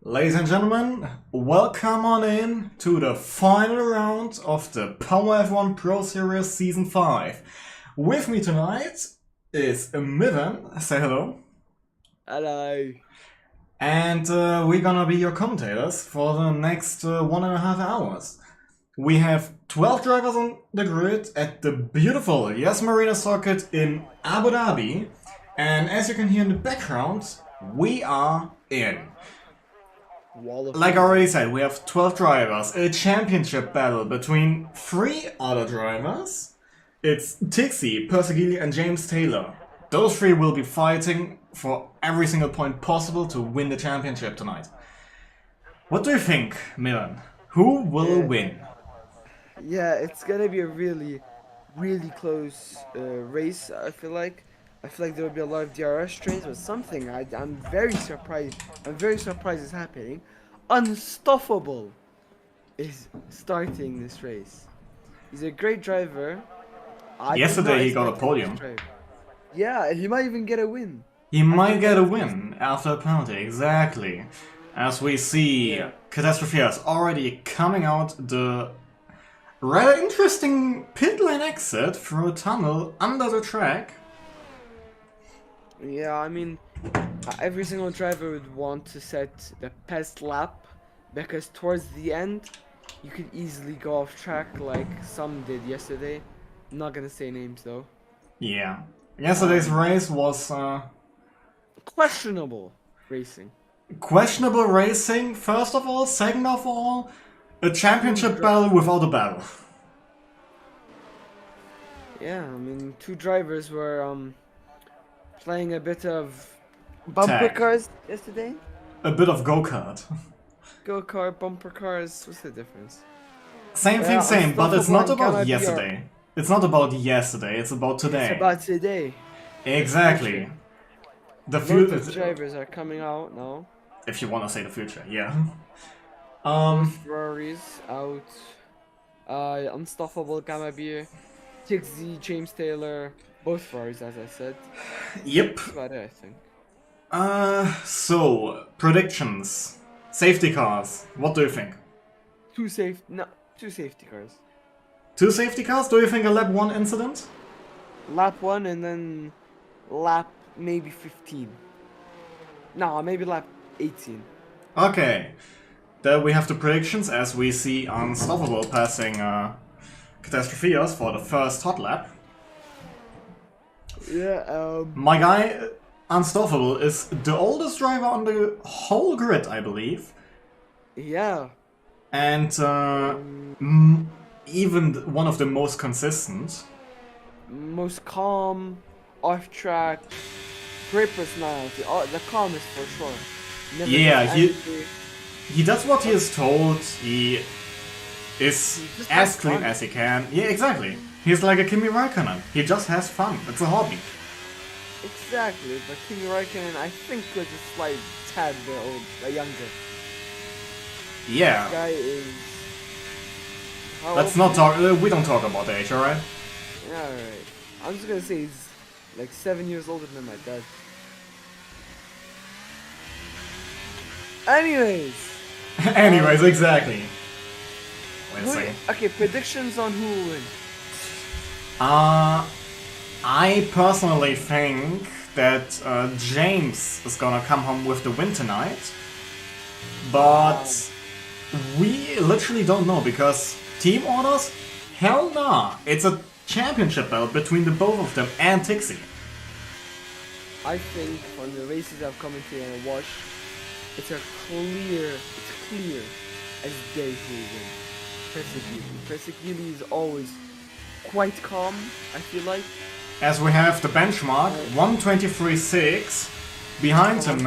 Ladies and gentlemen, welcome on in to the final round of the PowerF1 Pro Series Season 5. With me tonight is Mivan. Say hello. Hello. And we're gonna be your commentators for the next 1.5 hours. We have 12 drivers on the grid at the beautiful Yas Marina circuit in Abu Dhabi. And as you can hear in the background, we are in. Like I already said, we have 12 drivers, a championship battle between 3 other drivers. It's Tixie, Persegili and James Taylor. Those 3 will be fighting for every single point possible to win the championship tonight. What do you think, Milan? Who will win? Yeah, it's gonna be a really close race. I feel like there will be a lot of DRS trains, but something I'm very surprised. I'm very surprised is happening. Unstoppable is starting this race. He's a great driver. Yesterday he got a podium. Yeah, he might even get a win. He might get a win after a penalty, exactly. As we see, Catastrophe is already coming out the rather interesting pit lane exit through a tunnel under the track. Yeah, I mean, every single driver would want to set the best lap because towards the end, you could easily go off track like some did yesterday. I'm not gonna say names though. Yeah. Yesterday's race was questionable racing. Questionable racing, first of all. Second of all, a championship battle without a battle. Yeah, I mean, 2 drivers were playing a bit of bumper cars yesterday. A bit of go-kart. Go-kart, bumper cars, what's the difference? Same thing, same, but it's not about yesterday. It's not about yesterday, it's about today. It's about today. Exactly. The future drivers are coming out now. If you want to say the future, yeah. Ferraris out. Unstoppable Gamma Beer. Tixie, James Taylor, both Ferraris, as I said. Yep. That's about it, I think. So predictions, safety cars. What do you think? 2 safety cars. 2 safety cars? Do you think a lap 1 incident? Lap 1 and then lap maybe 15. No, maybe lap 18. Okay. There we have the predictions as we see Unstoppable passing Catastrophios for the first hot lap. Yeah, my guy, Unstoppable, is the oldest driver on the whole grid, I believe. Yeah. And even one of the most consistent. Most calm, off track, great personality. The calmest for sure. Never he does what he is told. He is as clean as he can. Yeah, exactly. He's like a Kimi Raikkonen. He just has fun. It's a hobby. Exactly, but Kimi Raikkonen, I think, was a slight tad bit younger. Yeah. This guy is. Let's not talk. We don't talk about age, alright? Yeah, alright. I'm just gonna say he's like 7 years older than my dad. Anyways. Anyways, exactly. Wait a second. Okay, predictions on who will win. I personally think that James is gonna come home with the win tonight. But we literally don't know because team orders? Hell nah. It's a championship battle between the both of them and Tixie. I think on the races I've commented and watched, it's clear as day who will win. Persegili is always quite calm, I feel like. As we have the benchmark, 123.6. Behind him,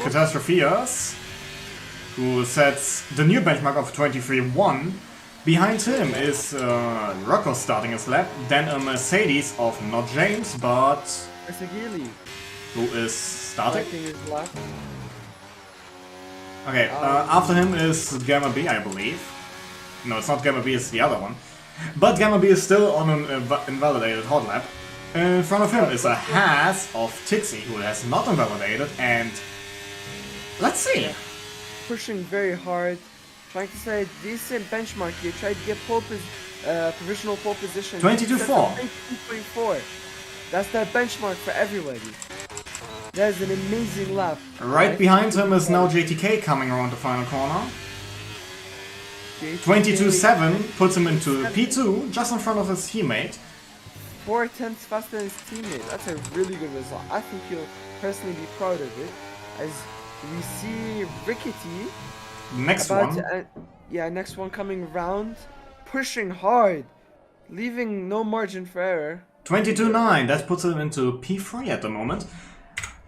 Catastrophias, who sets the new benchmark of 23.1. Behind him is Rocco starting his lap, then a Mercedes of not James, but Persegili, who is starting his lap. Okay, after him is Gamma B, I believe. No, it's not Gamma B, it's the other one. But Gamma B is still on an invalidated hot lap. In front of him is a Haas of Tixie, who has not invalidated, and let's see. pushing very hard, trying to set a decent benchmark here, trying to get provisional pole position. 22.4. 22.4. That's their benchmark for everybody. That is an amazing lap. Right behind him is now JTK coming around the final corner. 22.7 puts him into P2, just in front of his teammate. 4/10 faster than his teammate. That's a really good result. I think he'll personally be proud of it. As we see Rickety. Next one. Next one coming round. Pushing hard. Leaving no margin for error. 22.9, that puts him into P3 at the moment.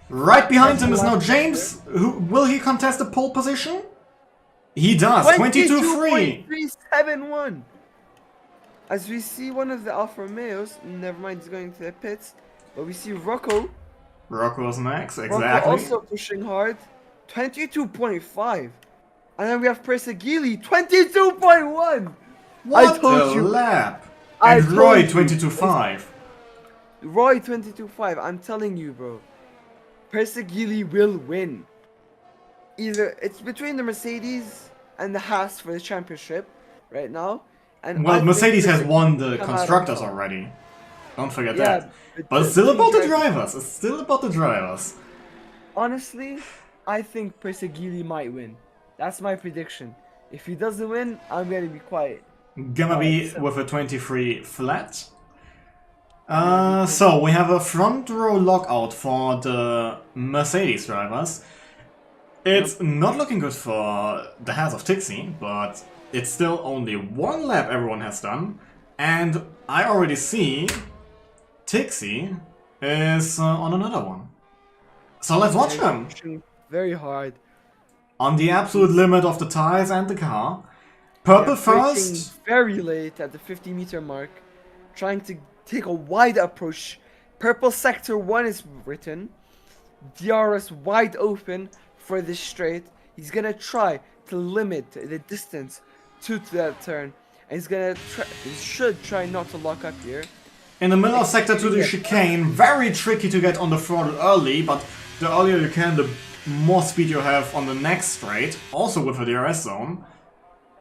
Right behind him is now James. Will he contest the pole position? He does. 22.3. 22.371. As we see one of the Alfa Romeos, never mind, he's going to the pits, but we see Rocco. Rocco's next, exactly. Rocco also pushing hard. 22.5. And then we have Persegili, 22.1. What a lap. And Roy, 22.5. Roy, 22.5. I'm telling you, bro. Persegili will win. Either it's between the Mercedes and the Haas for the championship right now. And well, Mercedes has won the constructors already. Don't forget that. But it's still about the drivers. It's still about the drivers. Honestly, I think Persegili might win. That's my prediction. If he doesn't win, I'm gonna be quiet. Gonna be with a 23 flat. So we have a front row lockout for the Mercedes drivers. It's not looking good for the Haas of Tixi, but it's still only one lap everyone has done. And I already see Tixi is on another one. So let's watch them. Very hard. On the absolute limit of the tires and the car. Purple first. Very late at the 50-meter mark. Trying to take a wide approach. Purple sector 1 is written. DRS wide open for this straight. He's gonna try to limit the distance to that turn. And he should try not to lock up here. In the middle of sector 2, the chicane. Very tricky to get on the throttle early, but the earlier you can, the more speed you have on the next straight. Also with a DRS zone.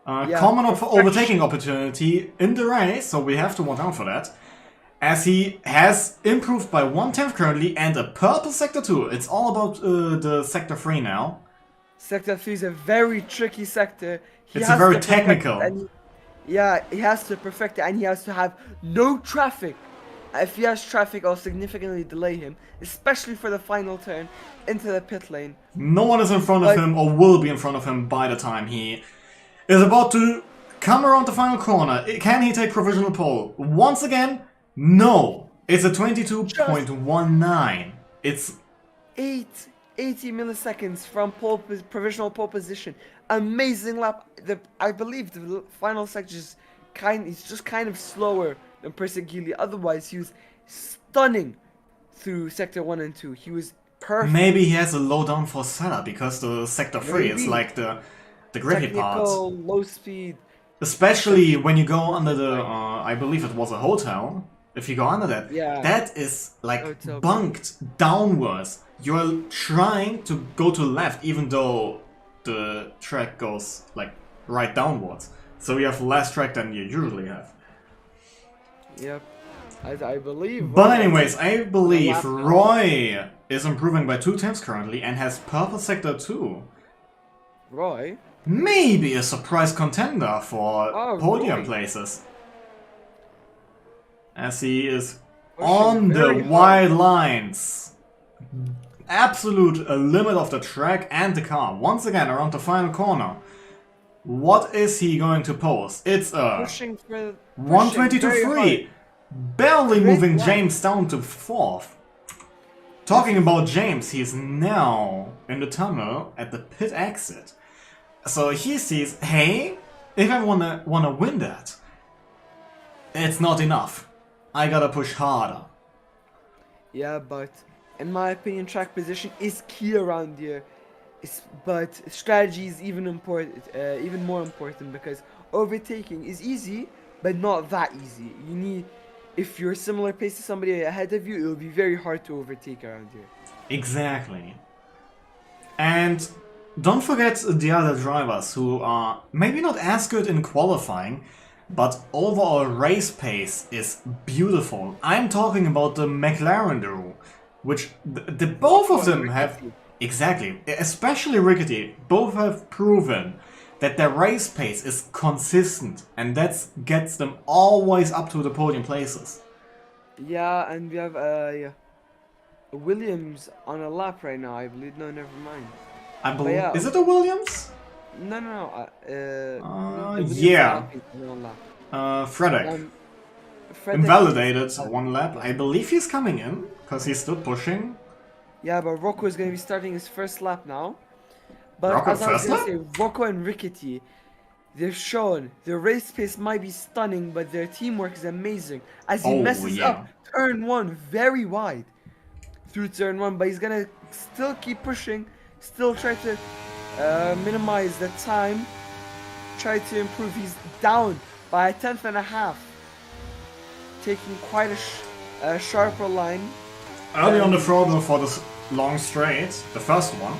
Common overtaking opportunity in the race, so we have to watch out for that. As he has improved by 1/10 currently and a purple sector 2. It's all about the sector 3 now. Sector 3 is a very tricky sector. It's a very technical. He has to perfect it and he has to have no traffic. If he has traffic, I'll significantly delay him, especially for the final turn into the pit lane. No one is in front of him or will be in front of him by the time he is about to come around the final corner. Can he take provisional pole? Once again, no. It's a 22.19. It's 80 milliseconds from provisional pole position. Amazing lap. I believe the final section is he's just kind of slower than Persegili. Otherwise, he was stunning through sector 1 and 2. He was perfect. Maybe he has a low downforce setup because the sector 3 is like the grippy part. Low speed. Especially when you go under the, I believe it was a hotel. If you go under that, that is like bunked downwards. You're trying to go to left even though the track goes like right downwards. So you have less track than you usually have. Yep, I believe. But anyways, I believe Roy is improving by 2/10 currently and has purple sector 2. Roy? Maybe a surprise contender for podium places. As he is on the wide lines. Absolute limit of the track and the car. Once again around the final corner. What is he going to pose? It's a 122.3. Barely moving James down to 4th. Talking about James, he's now in the tunnel at the pit exit. So he sees, hey, if I wanna win that, it's not enough. I gotta push harder. Yeah, but in my opinion, track position is key around here. But strategy is even more important because overtaking is easy, but not that easy. You need, if you're similar pace to somebody ahead of you, it will be very hard to overtake around here. Exactly. And don't forget the other drivers who are maybe not as good in qualifying, but overall race pace is beautiful. I'm talking about the McLaren duo, which the both of them have exactly, especially Rickety, both have proven that their race pace is consistent, and that gets them always up to the podium places. Yeah, and we have Williams on a lap right now, I believe. No, never mind. I believe, yeah. is it a Williams? No, the Williams Yeah. on a lap. Fredek. Fredek Invalidated one lap. I believe he's coming in, because he's still pushing. Yeah, but Rocco is going to be starting his first lap now. But Rocco as I was first going to lap? say, Rocco and Rickety, they've shown their race pace might be stunning, but their teamwork is amazing. As he messes up turn 1 very wide through turn 1, but he's going to still keep pushing, still try to minimize the time, try to improve. He's down by a tenth and a half, taking quite a sharper line. Early on the throttle for this long straight, the first one.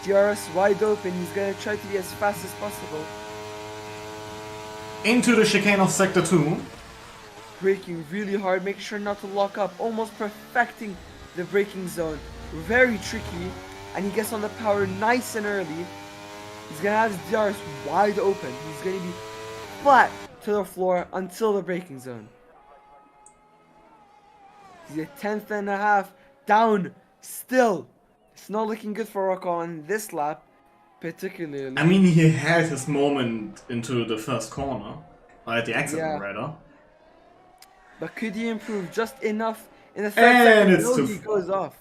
DRS wide open, he's gonna try to be as fast as possible. Into the chicane of sector 2. Braking really hard, making sure not to lock up, almost perfecting the braking zone. Very tricky, and he gets on the power nice and early. He's gonna have his DRS wide open. He's gonna be flat to the floor until the braking zone. He's a tenth and a half down still. It's not looking good for Rocco on this lap, particularly. I mean, he had his moment into the first corner, or at the accident rather. But could he improve just enough in the third second until he goes off?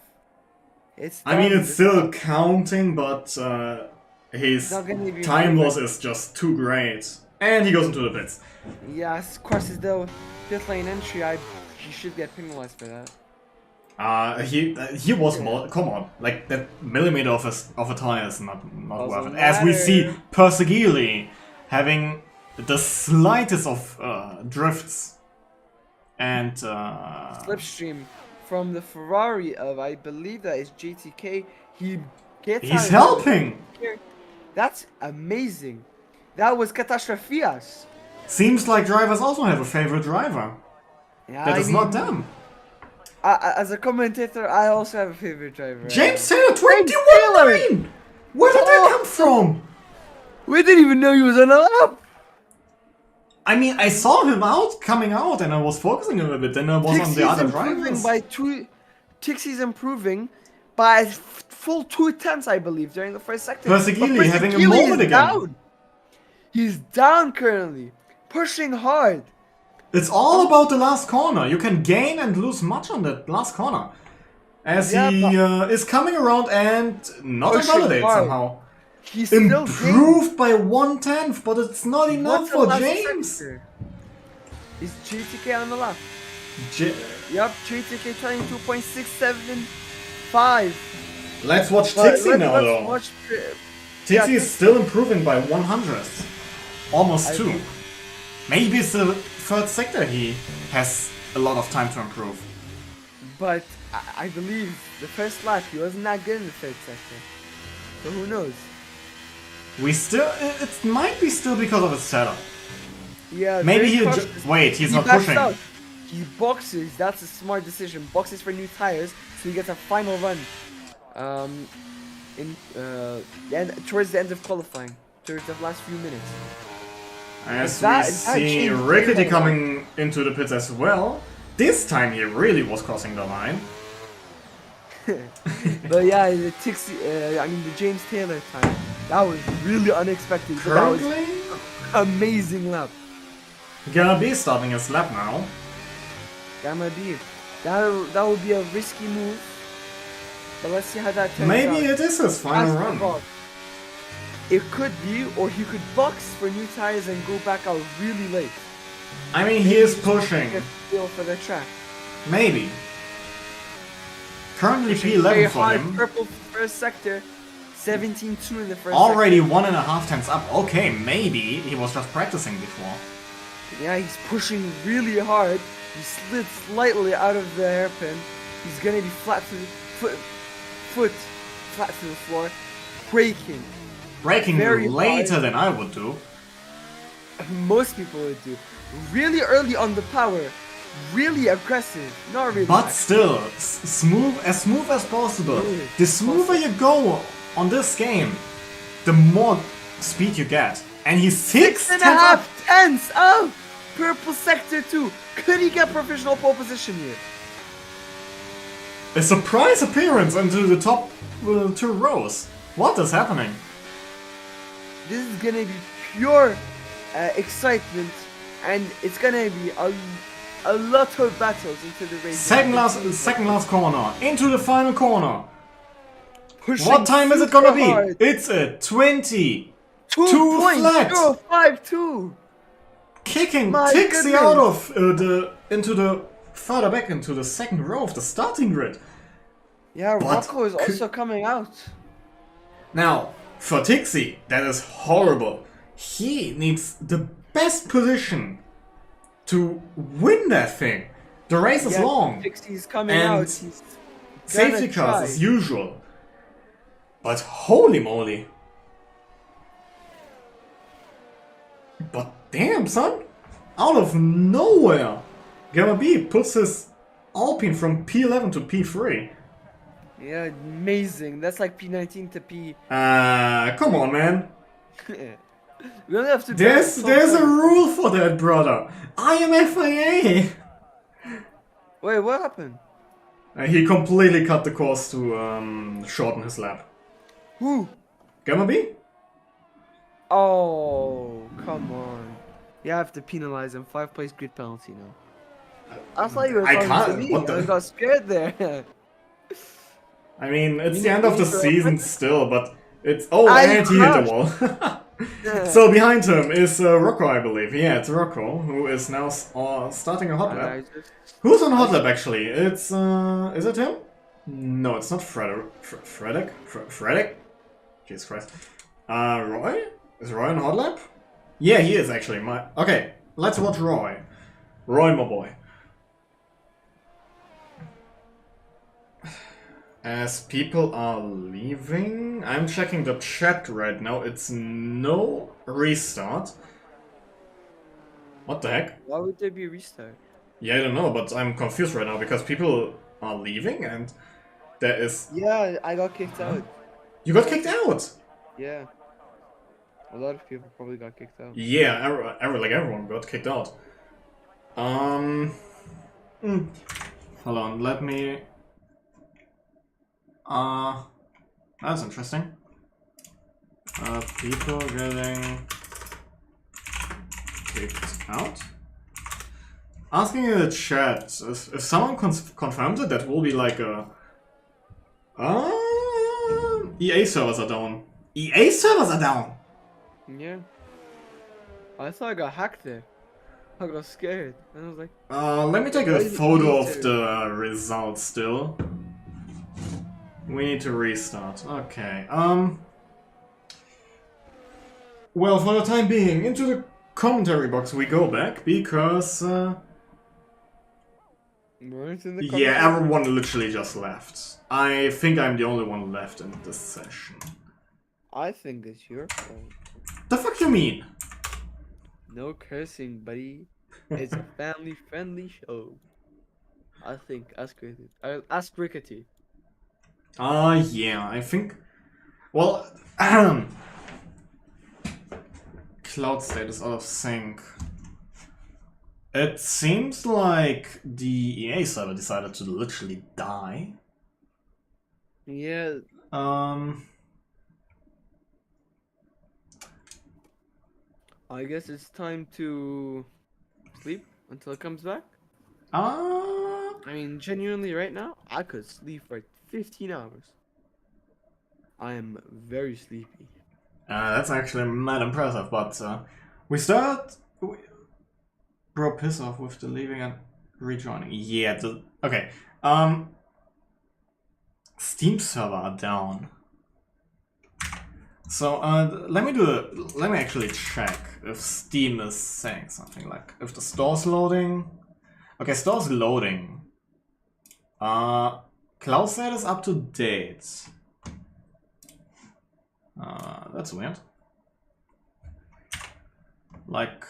I mean, it's still counting, but his time loss is just too great. And he goes into the pits. Yes, crosses the pit lane entry. He should get penalized for that. He was more. Come on, like that millimeter of a tire is not worth it. As we see Persegili having the slightest of drifts and slipstream from the Ferrari of, I believe that is JTK. He's helping. That's amazing. That was Catastrofias. Seems like drivers also have a favorite driver. Yeah, that is not them. As a commentator, I also have a favorite driver. James Taylor, 21-9! Where did that come from? We didn't even know he was on a lap. I mean, I saw him coming out, and I was focusing a little bit. Then I was on the other drivers. Tixie's improving by a full 2/10, I believe, during the first sector. Persegili having a moment again. Down. He's down currently, pushing hard. It's all about the last corner. You can gain and lose much on that last corner. As he is coming around and not invalidated somehow. He's improved by 1/10, but it's not enough for James. Is JTK on the left? Yep, JTK 22.675. Let's watch Tixie now, though. Tixie is still improving by 100th. Almost 2. Maybe it's the third sector he has a lot of time to improve. But I believe the first lap he wasn't that good in the third sector. So who knows? It might be still because of his setup. Yeah, maybe he's not pushing. Out. He boxes, that's a smart decision. Boxes for new tires, so he gets a final run. Towards the end of qualifying, towards the last few minutes. As we see Rickety coming into the pits as well. This time he really was crossing the line. But yeah, the James Taylor time, that was really unexpected. But that was an amazing lap. Gonna be starting his lap now. Gamma B. That would be a risky move. But let's see how that turns out. Maybe it is his final run. It could be, or he could box for new tires and go back out really late. I mean, he is pushing. Feel for the track. Maybe. Currently P11 for him. Purple first sector, 17.2 in the first. Already 1.5 tenths up. Okay, maybe he was just practicing before. Yeah, he's pushing really hard. He slid slightly out of the hairpin. He's gonna be flat to the foot flat to the floor. braking. Braking Very later hard. than I would do. Most people would do. Really early on the power. Really aggressive. Not really. But still, smooth as possible. Smooth. The smoother you go on this game, the more speed you get. And he's 6.5 tenths of purple sector 2. Could he get professional pole position here? A surprise appearance into the top 2 rows. What is happening? This is gonna be pure excitement, and it's gonna be a lot of battles into the race. Second last corner, into the final corner. Pushing What time is it gonna be? hard. It's a 22 flat. 2.052. Kicking My Tixie goodness. out of into the further back into the second row of the starting grid. Yeah, But Rocco is also coming out. Now, for Tixie, that is horrible. He needs the best position to win that thing. The race is Yeah, long. Pixie's coming And out. He's Safety gonna cars try. as usual. But holy moly. But damn, son. Out of nowhere. Gamma B puts his Alpine from P11 to P3. Yeah, amazing. That's like P19 to P. Come on, man. We only have to. There's a rule for that, brother. I am FIA. Wait, what happened? He completely cut the course to shorten his lap. Who? Gamma B? Oh, come on. You have to penalize him. 5-place grid penalty now. I thought you were I talking can't- to me. what the- I got scared there. I mean, it's You the end of the need to- season still, but it's... Oh, I and he hit the crashed. wall. So behind him is Rocco, I believe. Yeah, it's Rocco, who is now starting a hot And lap. I just- Who's on hot lap, actually? It's, is it him? No, it's not Frederick? Frederick? Jesus Christ. Roy? Is Roy on hot lap? Yeah, he is, actually. Okay, let's watch Roy. Roy, my boy. As people are leaving, I'm checking the chat right now. It's no restart. What the heck? Why would there be a restart? Yeah, I don't know, but I'm confused right now because people are leaving and there is... Yeah, I got kicked out. You got kicked out! Yeah. A lot of people probably got kicked out. Yeah, everyone got kicked out. Hold on, let me... That's interesting. People getting kicked out. Asking in the chat if someone confirms it, that will be like a. EA servers are down. EA servers are down. Yeah. I thought I got hacked there. I got scared. And I was like, Let me take a photo of the results still. We need to restart. Okay. Well, for the time being, into the commentary box we go back because yeah, everyone literally just left. I think I'm the only one left in this session. I think it's your fault. The fuck you mean? No cursing, buddy. It's a family-friendly show. I think. Ask Rickety. Yeah, I think... Well, cloud state is out of sync. It seems like the EA server decided to literally die. Yeah. I guess it's time to sleep until it comes back. I mean, genuinely, right now, I could sleep for 15 hours. I am very sleepy. That's actually mad impressive, but we start... Bro, piss off with the leaving and rejoining. Yeah, okay. Steam server are down. So let me actually check if Steam is saying something, like if the store's loading. Okay, store's loading. Cloud state is up to date. That's weird. Like,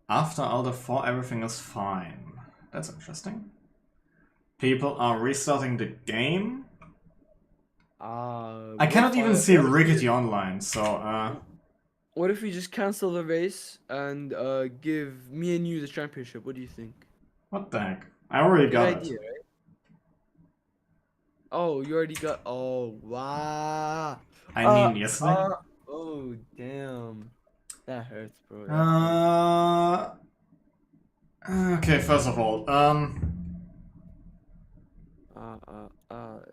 after Alder 4 everything is fine. That's interesting. People are restarting the game. I cannot even see Rickety online, so what if we just cancel the race and give me and you the championship? What do you think? what the heck? I already got Good idea, it. right? Oh, you already got. Oh, wow. I mean, yesterday. Oh, damn. That hurts, bro. Okay, first of all,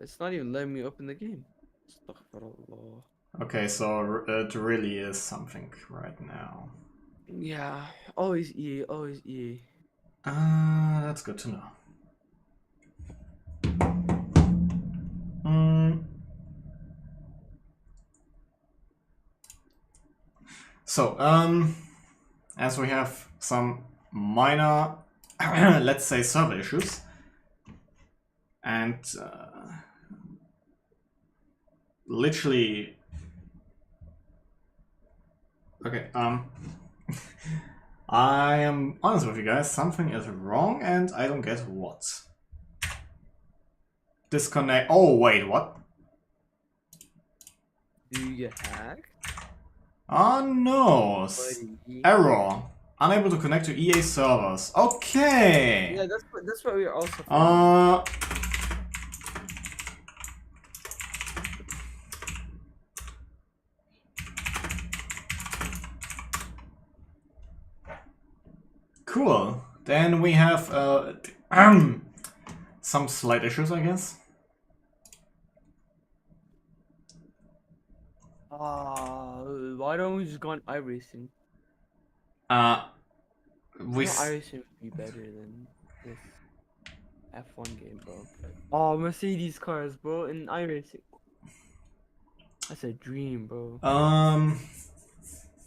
It's not even letting me open the game. Astaghfirullah. okay, so it really is something right now. Yeah, always EA, always EA. That's good to know. So, as we have some minor, let's say, server issues, and literally, okay, I am honest with you guys, something is wrong and I don't get what. Disconnect, oh wait, what? Do you get hacked? Oh no, error. Unable to connect to EA servers. Okay. Yeah, that's what we are also. Cool. Then we have some slight issues, I guess. Why don't we just go on iRacing? iRacing would be better than this F1 game, bro. Oh, Mercedes cars, bro, in iRacing. That's a dream, bro.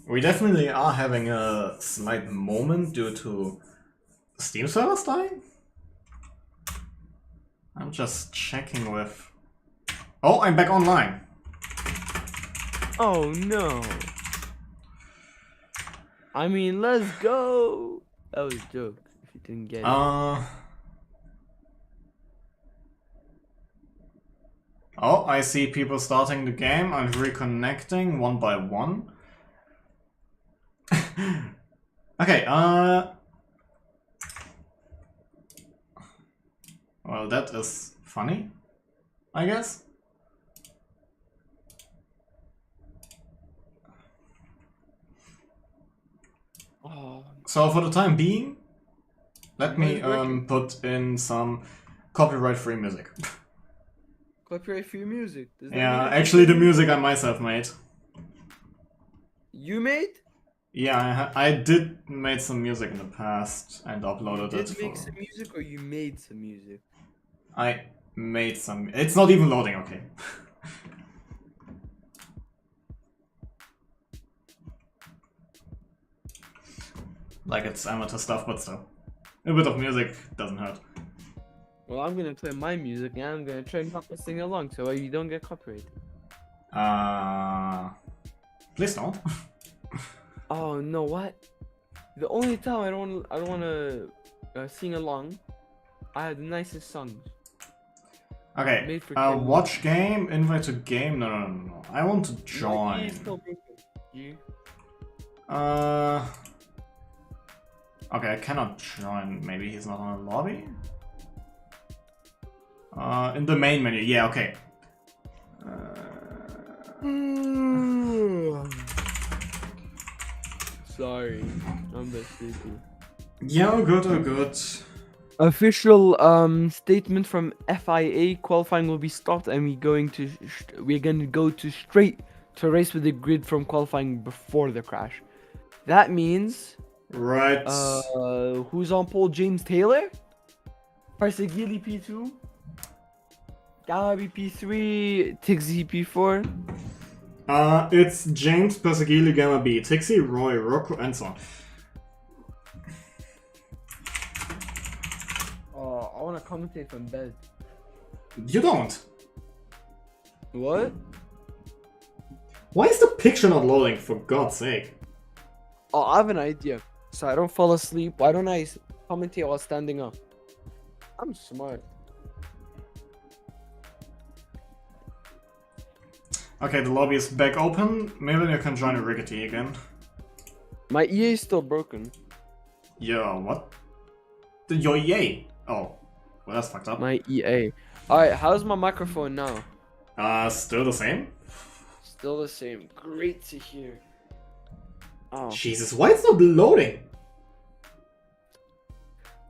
We definitely are having a slight moment due to Steam servers dying. I'm just checking with. Oh, I'm back online. Oh no. I mean, let's go. That was a joke. If you didn't get it. Oh, I see people starting the game and reconnecting one by one. Okay, well, that is funny, I guess. Oh. So for the time being, let me put in some copyright-free music. Copyright-free music? Yeah, actually the music I myself made. You made? Yeah, I did made some music in the past and uploaded it. You did make some music or you made some music? I made some. It's not even loading, okay. Like it's amateur stuff, but still. A bit of music doesn't hurt. Well, I'm gonna play my music and I'm gonna try not to sing along so you don't get copyrighted. Please don't. Oh no, what? The only time I don't wanna sing along, I have the nicest songs. Okay. Watch game, invite to game. No. I want to join. Okay, I cannot join. Maybe he's not on the lobby. In the main menu. Yeah. Okay. Sorry, I'm the sleepy. Yeah, good. Official statement from FIA: qualifying will be stopped, and we're going to go straight to race with the grid from qualifying before the crash. That means right. Who's on pole? James Taylor, Parsegili P2, Galabi P3, Tixi P4. It's James, Persegili, Gamma B, Tixi, Roy, Rocco, and so on. Oh, I want to commentate from bed. You don't. What? Why is the picture not loading, for God's sake? Oh, I have an idea. So I don't fall asleep. Why don't I commentate while standing up? I'm smart. Okay, the lobby is back open. Maybe you can join a rickety again. My EA is still broken. Yeah, what? Your EA? Oh, well, that's fucked up. My EA. Alright, how's my microphone now? Still the same? Still the same. Great to hear. Oh. Jesus, why it's not loading?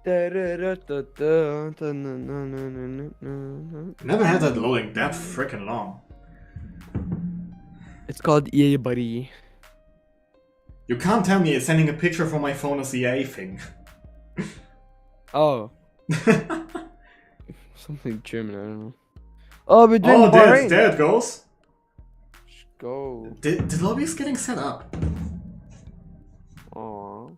Never had that loading that freaking long. It's called EA, buddy. You can't tell me sending a picture from my phone is EA thing. Oh. Something German, I don't know. Oh, we're doing Bahrain. There it goes. Let's go. The lobby is getting set up. Aww.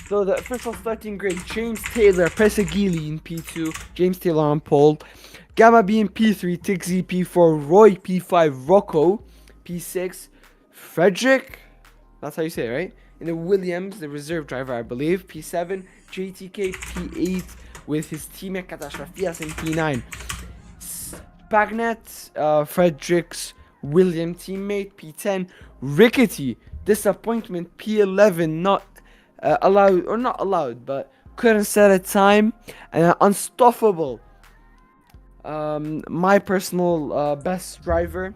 So the official starting grade: James Taylor, Pesagili in P2, James Taylor on pole, Gamma B in P3, Tixi P4, Roy P5, Rocco P6, Frederick, that's how you say it, right? In the Williams, the reserve driver, I believe, P7, JTK P8 with his teammate Katashrafias in P9. Spagnet, Frederick's William teammate, P10, Rickety, disappointment, P11, not allowed, or not allowed, but couldn't set a time, and unstoppable. My personal best driver,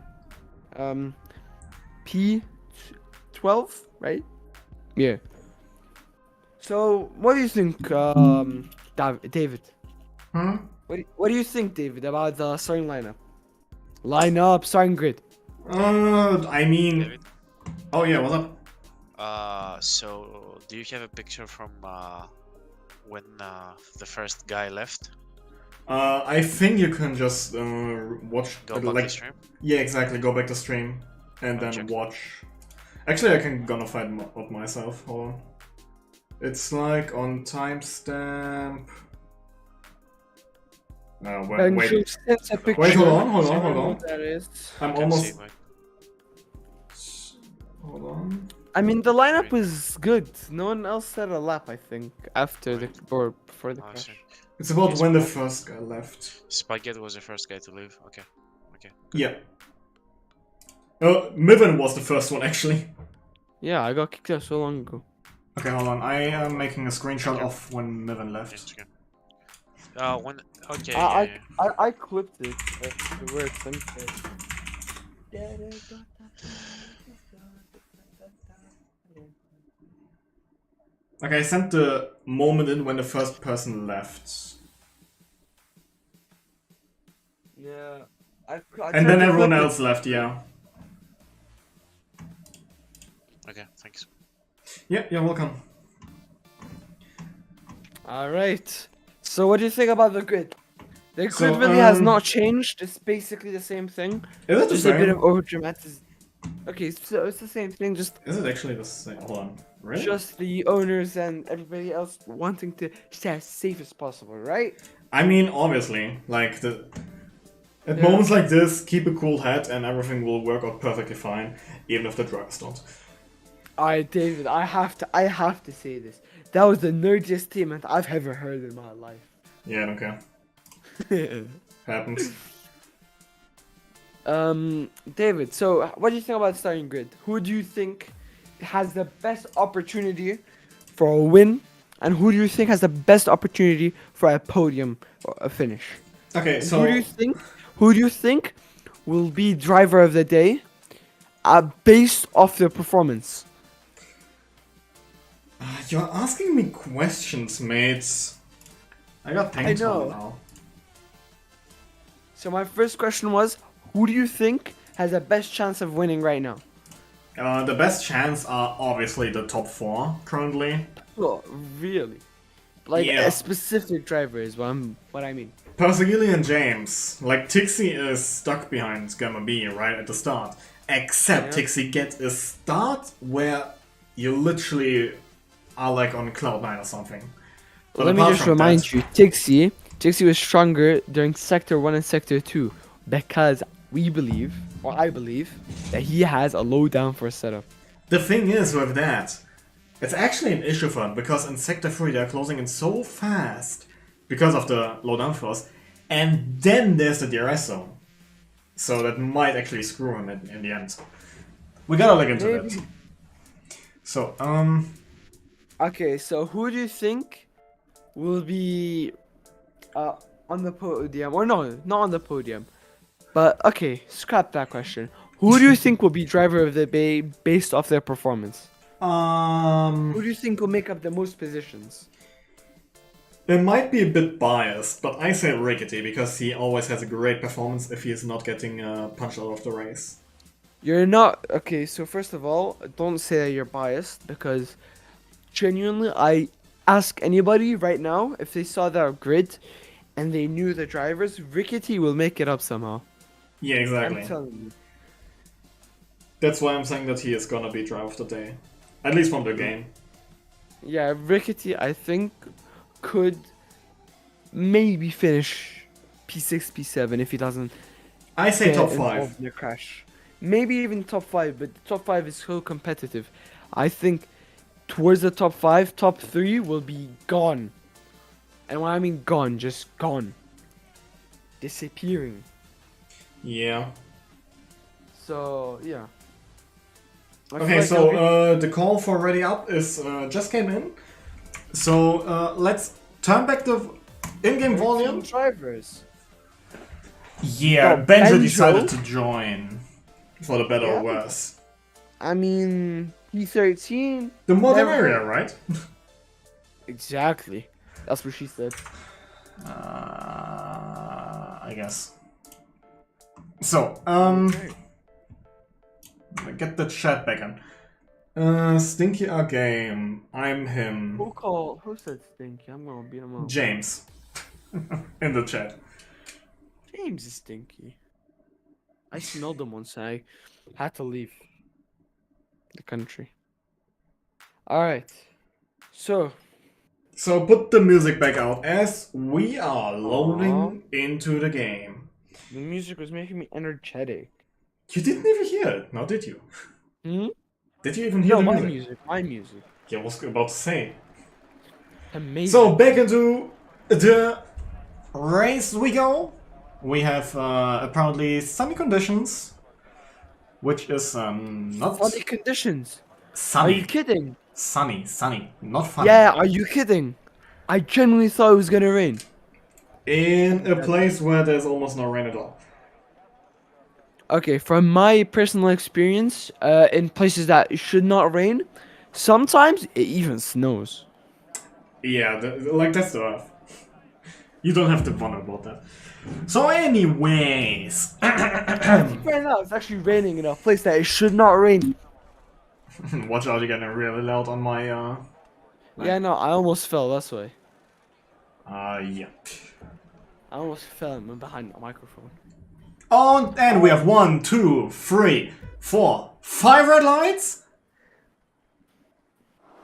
P12, right? Yeah. So, what do you think, David? Hmm? What do you think, David, about the starting lineup? Lineup, starting grid. I mean... David? Oh yeah, what's up? So do you have a picture from when the first guy left? I think you can just watch... Go back to stream? Yeah, exactly, go back to stream. And then check. watch... Actually, I can gonna find out myself, hold on. It's like on timestamp... Wait, hold on. I'm almost... Hold on. I mean, the lineup was good. No one else set a lap, I think, after the or before the crash. It's about when the first guy left. Spaghetti was the first guy to leave. Okay. Yeah. Miven was the first one, actually. Yeah, I got kicked out so long ago. Okay, hold on. I am making a screenshot of when Miven left. When... Okay, I clipped it. The word something. Okay, I sent the moment in when the first person left. Yeah. And then everyone else left, yeah. Okay, thanks. Yeah, you're welcome. Alright. So what do you think about the grid? The grid really has not changed. It's basically the same thing. Is it the Just same? a bit of overdramatiz. Okay, so it's the same thing. Just Is it actually the same? Hold on. Really? just the owners and everybody else wanting to stay as safe as possible, right? I mean, obviously, like at moments like this, keep a cool head and everything will work out perfectly fine, even if the drivers don't. Alright, David, I have to say this. That was the nerdiest statement I've ever heard in my life. Yeah, I don't care. Happens. David, so what do you think about the starting grid? Who do you think has the best opportunity for a win, and who do you think has the best opportunity for a podium or a finish? Okay, so Who do you think will be driver of the day, based off their performance? You're asking me questions, mates. I got tanked now. So my first question was, who do you think has the best chance of winning right now? The best chance are obviously the top 4 currently. Oh, really? Like a specific driver is what I mean. Persegili and James. Like, Tixi is stuck behind Gamma B right at the start. Except Tixi gets a start where you literally are like on Cloud 9 or something. But let me just remind you, Tixi Dixie was stronger during Sector 1 and Sector 2 because we believe, or I believe, that he has a low downforce setup. The thing is with that, it's actually an issue for him because in Sector 3 they're closing in so fast because of the low downforce, and then there's the DRS zone. So that might actually screw him in the end. We gotta look into Maybe. that. So, Okay, so who do you think will be on the podium? Or no, not on the podium. But okay, scrap that question. Who do you think will be driver of the day based off their performance? Who do you think will make up the most positions? it might be a bit biased, but I say Rickety because he always has a great performance if he is not getting punched out of the race. You're not okay. So first of all, don't say that you're biased because genuinely, I ask anybody right now if they saw that grid and they knew the drivers, Rickety will make it up somehow. Yeah, exactly. I'm telling you. That's why I'm saying that he is gonna be driver of the day. At least from the game. Yeah, Rickety, I think, could maybe finish P6, P7 if he doesn't I say get top involved 5. in a crash. Maybe even top 5, but the top 5 is so competitive. I think towards the top 5, top 3 will be gone. And when I mean gone, just gone. Disappearing. Yeah. So, yeah. I feel Okay, like so they'll the call for ready up is just came in. So let's turn back the in-game be volume. drivers. Yeah, No, Benjo Benjo- decided to join. For the better Yeah. or worse. I mean, P13. The more the Never- merrier, right? Exactly. That's what she said. I guess. So, get the chat back on. Stinky our game. I'm him. Who said stinky? I'm gonna beat him up. James. In the chat. James is stinky. I smelled him once and I had to leave the country. Alright. So, So put the music back out as we are loading into the game. the music was making me energetic. You didn't even hear it, now did you? Hmm? Did you even hear No, the my music? music. My music. Yeah, I was about to say. Amazing. So back into the race we go. We have apparently sunny conditions, which is not funny conditions. Are sunny. you kidding? Sunny, not funny. Yeah, are you kidding? I genuinely thought it was gonna rain. In a place where there's almost no rain at all. Okay, from my personal experience, in places that should not rain, sometimes it even snows. Yeah, like that's the Earth. You don't have to wonder about that. So, anyways, Right now, it's actually raining in a place that it should not rain. watch out! You're getting really loud on my. Yeah, no, I almost fell. That's why. Yeah. I almost fell. I'm behind the microphone. On and we have 1, 2, 3, 4, 5 red lights.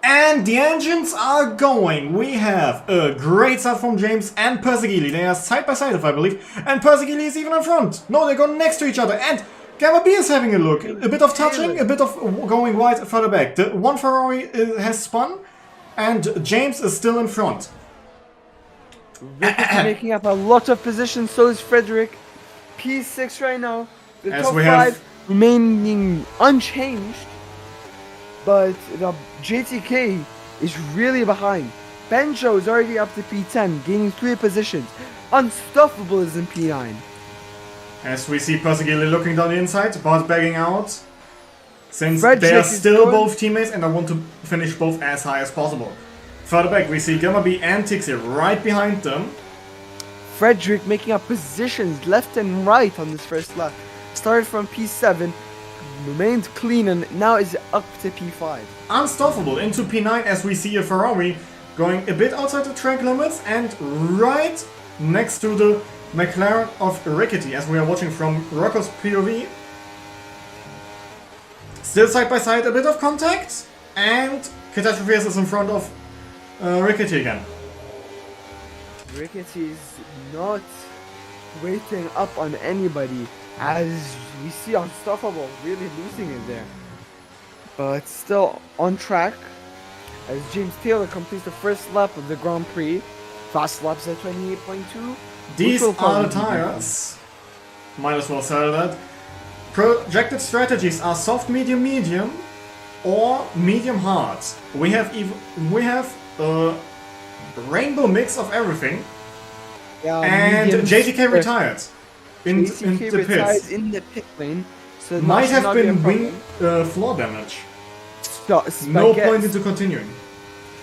And the engines are going. We have a great start from James and Persegili. They are side by side, if I believe. And Persegili is even in front. No, they go next to each other. And Gamma B is having a look. A bit of touching, a bit of going wide further back. The one Ferrari has spun. And James is still in front. Ricketts making up a lot of positions. So is Frederick. P6 right now. The As top we 5 have- remaining unchanged. But the JTK is really behind. Benjo is already up to P10, gaining 3 positions. Unstoppable is in P9. As we see Persegili looking down the inside, but backing out. Since Frederick they are is still going- both teammates and I want to finish both as high as possible. Further back we see Gamma B and Tixie right behind them. Frederick making up positions left and right on this first lap. Started from P7, remained clean, and now is up to P5. Unstoppable into P9 as we see a Ferrari going a bit outside the track limits and right next to the McLaren of Rickety as we are watching from Rocco's POV. Still side by side, a bit of contact, and Catastrophe is in front of Rickety again. Rickety is not waiting up on anybody, as we see Unstoppable really losing it there. But still on track, as James Taylor completes the first lap of the Grand Prix. Fast laps at 28.2. These are the tires. Might as well say that. Projected strategies are soft, medium, medium, or medium hard. We have a rainbow mix of everything. Yeah, and JTK retired in JTK the pits. In the pit lane, so might have been wing floor damage. No point into continuing.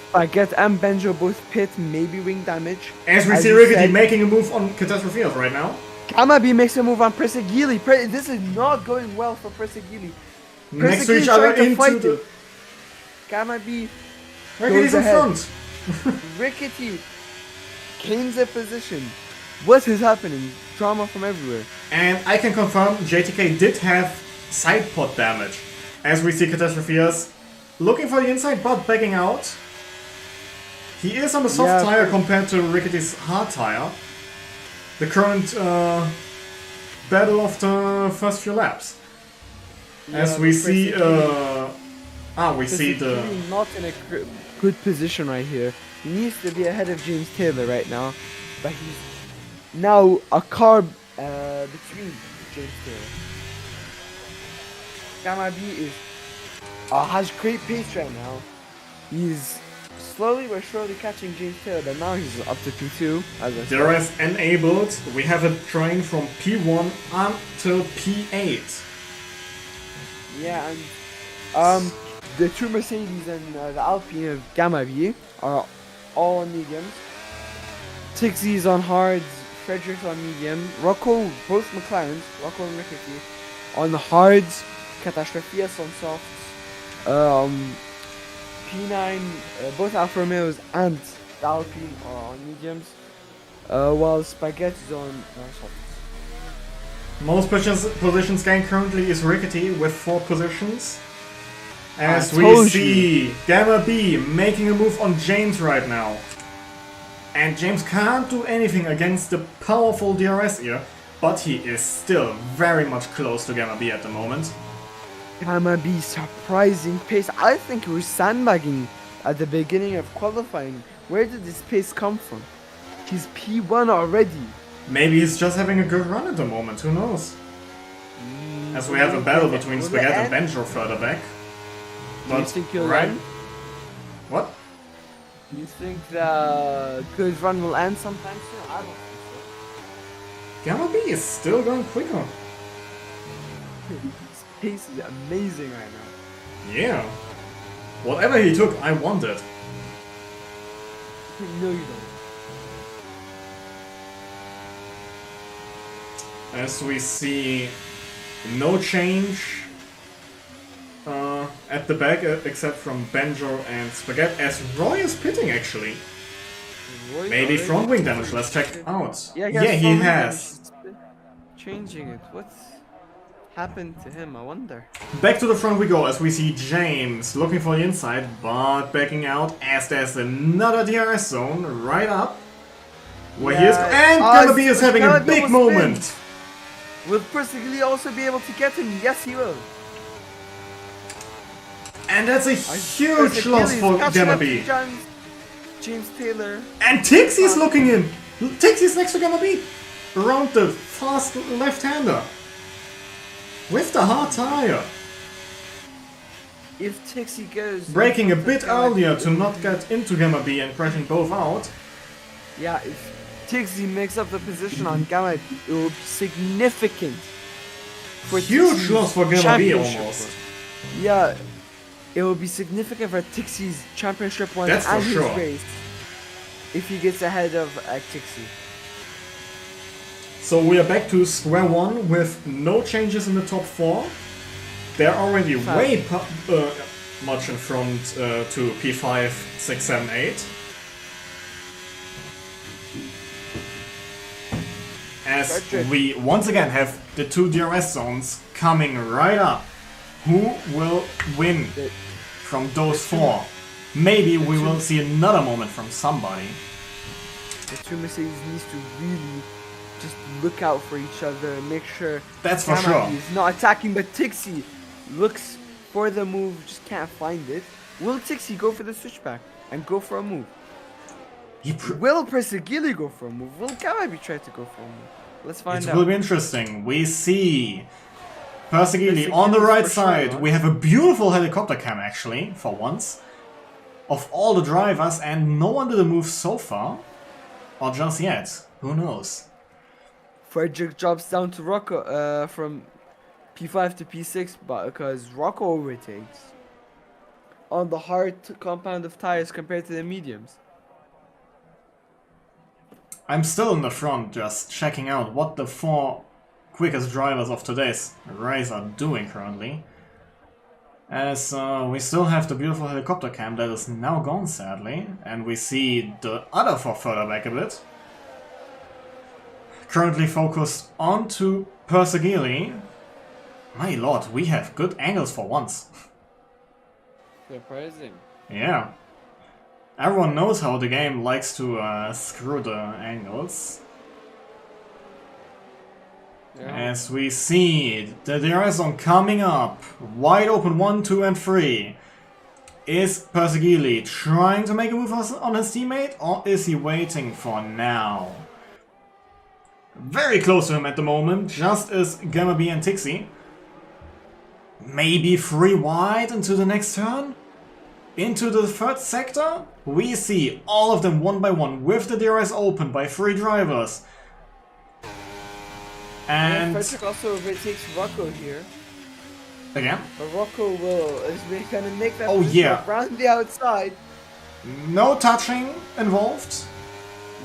Spaghetti and Benjo both pit, maybe wing damage. As we see Rickety making a move on Catastrophe right now. Gamabi makes a move on Persegili. This is not going well for Persegili. Next to each other into the... Gamabi Rickety's in front. Rickety gains a position. What is happening? Drama from everywhere. And I can confirm JTK did have side pod damage. As we see Catastrophias looking for the inside but backing out. He is on the soft tire compared to Rickety's hard tire. The current battle of the first few laps. As we see, we see the... not in a good position right here. He needs to be ahead of James Taylor right now, but he's now a car between James Taylor. Gamabi has great pace right now. He's slowly but surely catching James Taylor, but now he's up to P2. DRS enabled. We have a train from P1 until P8. Yeah, and the two Mercedes and the Alpine of Gamabi are all on mediums. Tixie's on hards, Frederick's on medium, Rocco, both McLarens, Rocco and Rickety, on the hards, Catastrophias on softs. P9, both Alfa Romeos and the Alpine are on mediums, while Spaghetti's on softs. Most positions gained currently is Rickety with 4 positions. As we see Gamma B making a move on James right now. And James can't do anything against the powerful DRS here, but he is still very much close to Gamma B at the moment. Gamma B surprising pace. I think he was sandbagging at the beginning of qualifying. Where did this pace come from? He's P1 already. Maybe he's just having a good run at the moment, who knows? As we have a battle between Spaghetti and Benjo further back. Do you think he'll end? What? Do you think the good run will end sometime soon? I don't think so. Gamma B is still going quicker. His pace is amazing right now. Yeah. Whatever he took, I wanted. No, you don't. As we see no change at the back except from Benjo and Spaghetti, as Roy is pitting actually. Roy Maybe front wing damage, let's check out. Yeah, he has. Changing it. What's happened to him, I wonder? Back to the front we go as we see James looking for the inside but backing out as there's another DRS zone right up. Where he is, and Gamma B is having a big moment. Will Persegili also be able to get him? Yes, he will. And that's a huge loss for Gamma B. James Taylor. And Tixie's looking in. Tixie's next to Gamma B. Around the fast left-hander. With the hard tire. If Tixie goes... Braking a bit earlier to not get into Gamma B and crashing both out. Yeah, if Tixie makes up the position on Gamma, it will be significant. For huge loss for Gamma B almost. Yeah, it will be significant for Tixie's championship one and his sure. race if he gets ahead of Tixie. So we are back to square one with no changes in the top 4. They're already way much in front to P5, 6, 7, 8. As we once again have the 2 DRS zones coming right up. Who will win from those 4? Maybe we will see another moment from somebody. the two Mercedes needs to really just look out for each other and make sure That's for Gamma sure. is not attacking, but Tixie looks for the move, just can't find it. Will Tixie go for the switchback and go for a move? Will Persegili go for a move? Will Gamma try to go for a move? Let's find out. It will be interesting. We see Persegili on the right side. We have a beautiful helicopter cam actually, for once, of all the drivers, and no one did a move so far. Or just yet. Who knows? Frederick drops down to Rocco from P5 to P6, but because Rocco overtakes on the hard compound of tires compared to the mediums. I'm still in the front, just checking out what the 4 quickest drivers of today's race are doing currently. As we still have the beautiful helicopter cam that is now gone, sadly, and we see the other 4 further back a bit. Currently focused onto Persegili. My lord, we have good angles for once. Surprising. Yeah. Everyone knows how the game likes to screw the angles. Yeah. As we see the DRS zone coming up, wide open 1, 2 and 3. Is Persegili trying to make a move on his teammate, or is he waiting for now? Very close to him at the moment, just as Gamma B and Tixie. Maybe 3 wide into the next turn? Into the third sector? We see all of them one by one with the DRS open by 3 drivers. And Frederick also overtakes Rocco here. again, But Rocco is going to make that Oh, position yeah. around the outside. no touching involved.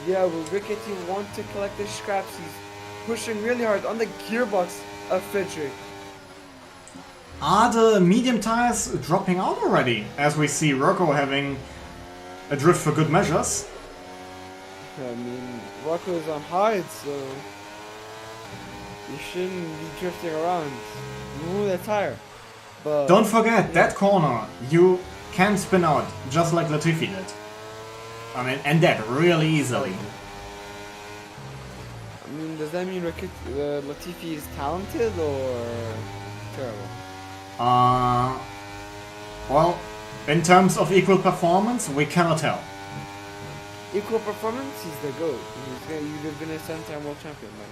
Yeah, will Rickety want to collect the scraps? He's pushing really hard on the gearbox of Frederick. Are the medium tires dropping out already? As we see Rocco having a drift for good measures. I mean, Rocco's on hard, so you shouldn't be drifting around. Move the tire. But Don't forget, that corner you can spin out, just like Latifi did. I mean, and that really easily. I mean, does that mean Latifi is talented or terrible? Well, in terms of equal performance, we cannot tell. Equal performance, he's the GOAT. He'd have been a 7-time world champion, man.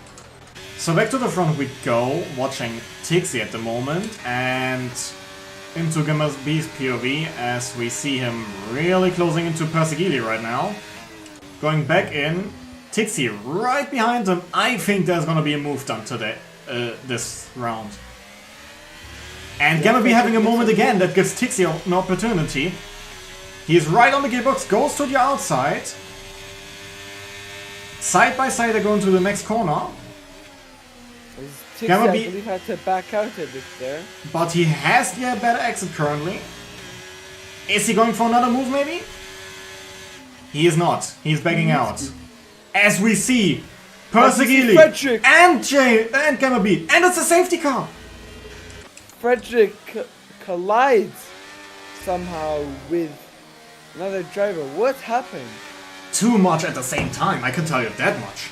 So back to the front we go, watching Tixie at the moment, and into Gamma B's POV as we see him really closing into Persegili right now. Going back in, Tixie right behind him. I think there's gonna be a move done today, this round. And Gamma B having a moment again that gives Tixie an opportunity. He's right on the gearbox, goes to the outside. Side by side they go into the next corner. Tixie, Gamma I B- believe, had to back out a bit there. But he has the better exit currently. Is he going for another move maybe? He is not. He's backing out. As we see Persegili Frederick. and Gamma B. And it's a safety car! Frederick collides somehow with another driver. What happened? Too much at the same time, I can tell you that much.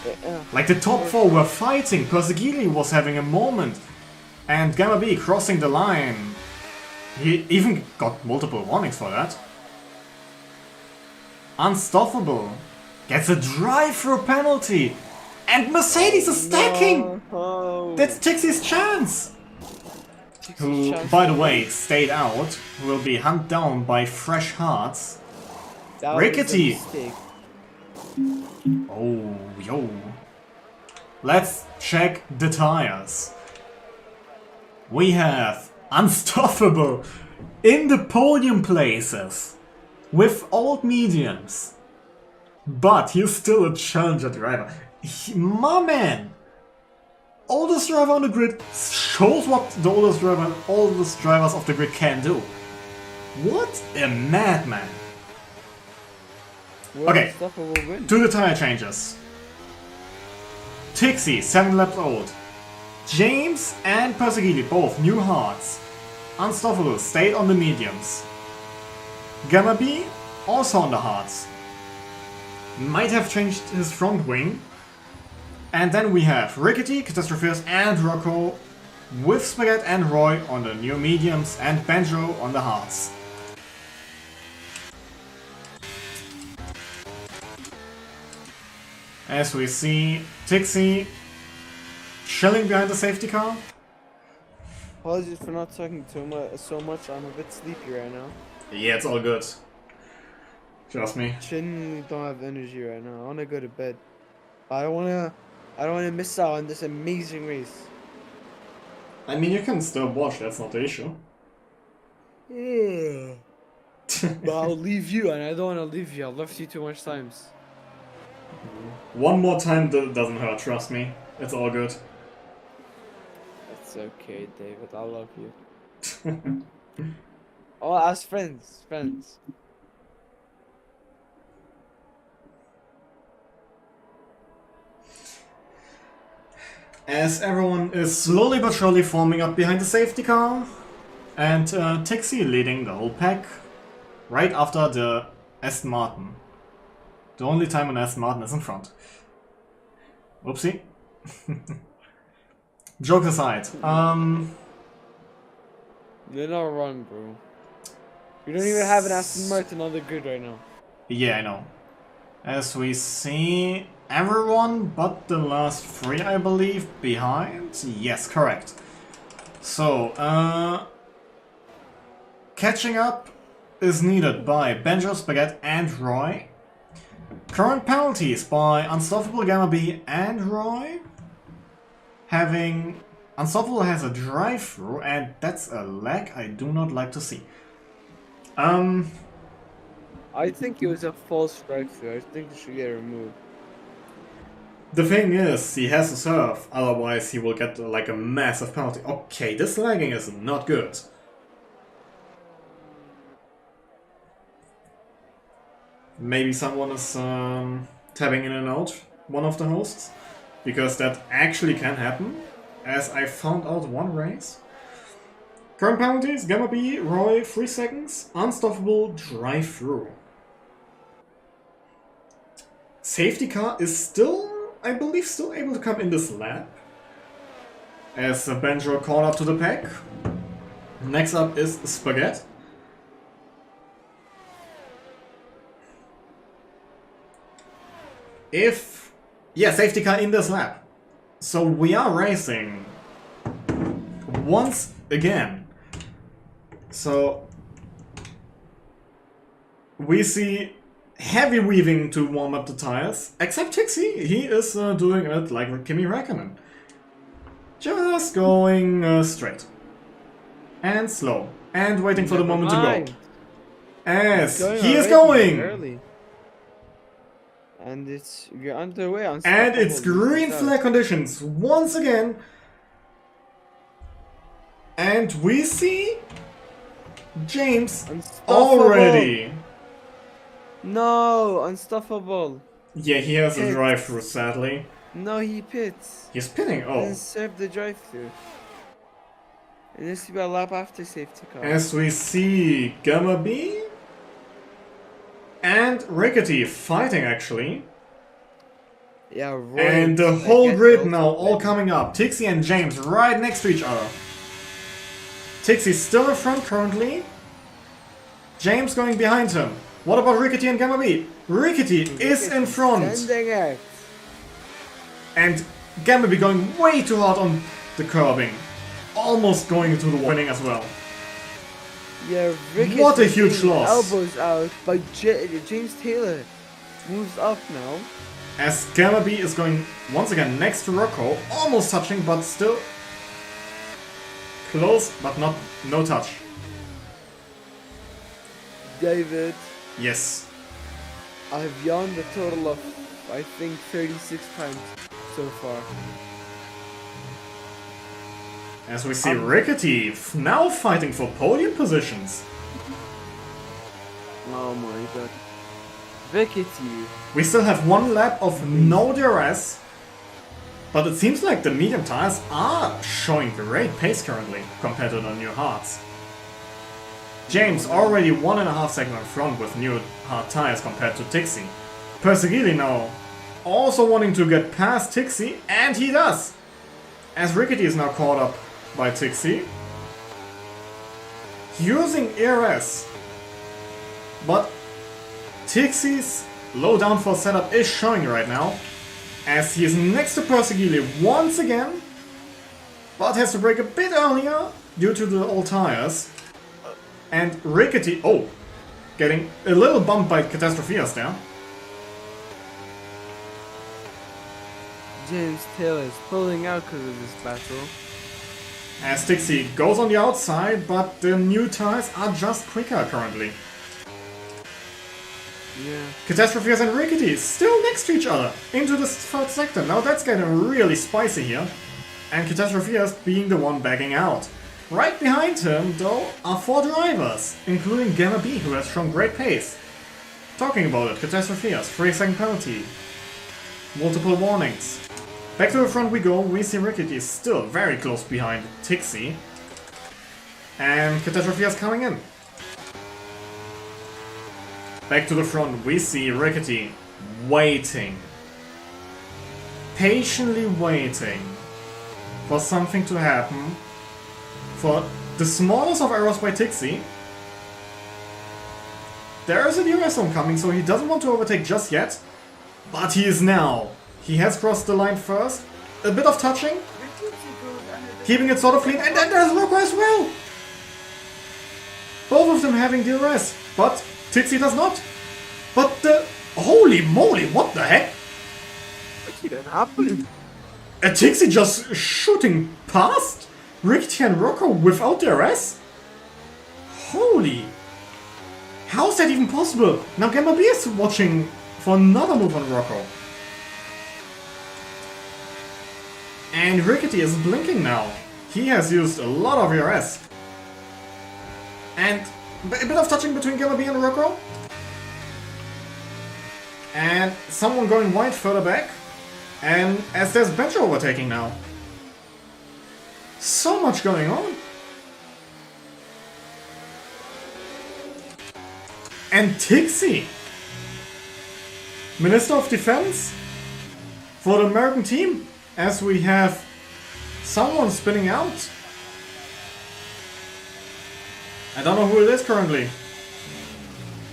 Uh, Like the top 4 were fighting, Persegili was having a moment. And Gamma B crossing the line. He even got multiple warnings for that. Unstoppable. Gets a drive-through penalty. And Mercedes is stacking! No. That's Tixie's chance! Tixie's Who, chance by the to way, win. stayed out. Will be hunted down by Fresh Hearts. That was a Rickety. mistake. Oh, yo. Let's check the tires. We have Unstoppable in the podium places with old mediums. But he's still a challenger driver. My man! Oldest driver on the grid shows what the oldest drivers of the grid can do. What a madman! Well, Okay. Unstoppable win. To the tire changes. Tixie, 7 laps old. James and Persegili, both new hards. Unstoppable stayed on the mediums. Gamma B, also on the hards. might have changed his front wing. And then we have Rickety, Catastrophist, and Rocco with Spaghetti and Roy on the new mediums and Banjo on the hards. As we see Tixie chilling behind the safety car. Apologies for not talking so much. I'm a bit sleepy right now. Yeah, it's all good. Trust me. Genuinely don't have energy right now. I wanna go to bed. I don't wanna miss out on this amazing race. I mean, you can still watch, that's not the issue. But I'll leave you, and I don't wanna leave you. I've left you too much times. One more time doesn't hurt, trust me. It's all good. That's okay, David. I love you. Oh, as friends. As everyone is slowly but surely forming up behind the safety car, and Tixie leading the whole pack, right after the Aston Martin. The only time when Aston Martin is in front. Oopsie. Jokes aside, You're not wrong, bro. You don't even have an Aston Martin on the grid right now. yeah, I know. As we see everyone but the last three, I believe, behind. Yes, correct. So, catching up is needed by Banjo, Spaghetti, and Roy. Current penalties by Unstoppable, Gamma B, and Roy. Having Unstoppable has a drive-through, and that's a lag I do not like to see. I think it was a false drive-through. I think it should get removed. The thing is, he has to serve, otherwise he will get like a massive penalty. Okay, this lagging is not good. Maybe someone is tabbing in and out, one of the hosts, because that actually can happen, as I found out one race. Current penalties, Gamma B, Roy, 3 seconds, Unstoppable, drive-through. Safety car is still, I believe, still able to come in this lap, as Banjo caught up to the pack. Next up is Spaghetti. Safety car in this lap. So we are racing once again. So we see heavy weaving to warm up the tires, except Tixie, he is doing it like Kimi Räikkönen. Just going straight. And slow. And waiting for the moment to go. As he is going! Early. And you're underway on. And it's green flag conditions once again. And we see James already. No, Unstoppable. Yeah, he has a drive-through, sadly. No, he pits. He's pitting, oh. He didn't serve the drive-through. It needs to be a lap after safety car. As we see Gamma B and Rickety fighting, actually. Yeah, right. And the whole grid now all coming up. Tixie and James right next to each other. Tixie still in front currently. James going behind him. What about Rickety and Gamma B? Rickety is in front. And Gamma B going way too hard on the curbing. Almost going into the winning as well. Yeah, Rickety. What a huge loss. Elbows out, but James Taylor moves up now. As Gamma B is going once again next to Rocco. Almost touching, but still close, but no touch. David. Yes. I've yawned a total of, I think, 36 times so far. As we see Rickety now fighting for podium positions. Oh my god. Rickety. We still have one lap of no DRS. But it seems like the medium tires are showing great pace currently compared to the new hards. James already 1.5 seconds in front with new hard tires compared to Tixie. Persegili now also wanting to get past Tixi, and he does! As Rickety is now caught up by Tixi. Using ERS. But Tixi's low downforce setup is showing right now, as he is next to Persegili once again, but has to brake a bit earlier due to the old tires. And Rickety, oh, getting a little bumped by Catastrophias there. James Taylor is pulling out because of this battle. As Tixi goes on the outside, but the new tires are just quicker currently. Yeah. Catastrophias and Rickety still next to each other into the third sector. Now that's getting really spicy here. And Catastrophias being the one backing out. Right behind him, though, are 4 drivers, including Gamma B, who has shown great pace. Talking about it, Catastrophias, 3-second penalty. Multiple warnings. Back to the front we go. We see Rickety still very close behind Tixi. And Catastrophias coming in. Back to the front, we see Rickety waiting. Patiently waiting for something to happen. For the smallest of errors by Tixi. There is a DRS zone coming, so he doesn't want to overtake just yet. But he is now. He has crossed the line first. A bit of touching. Keeping it sort of clean. And then there's Rocco as well. Both of them having DRS. But Tixi does not. But the... Holy moly, what the heck? What even happened? Tixi just shooting past Rickety and Rocco without DRS? Holy... How is that even possible? Now Gamma B is watching for another move on Rocco. And Rickety is blinking now. He has used a lot of ERS. And a bit of touching between Gamma B and Rocco. And someone going wide further back. And as there's bench overtaking now. So much going on. And Tixi, Minister of Defense for the American team, as we have someone spinning out. I don't know who it is currently.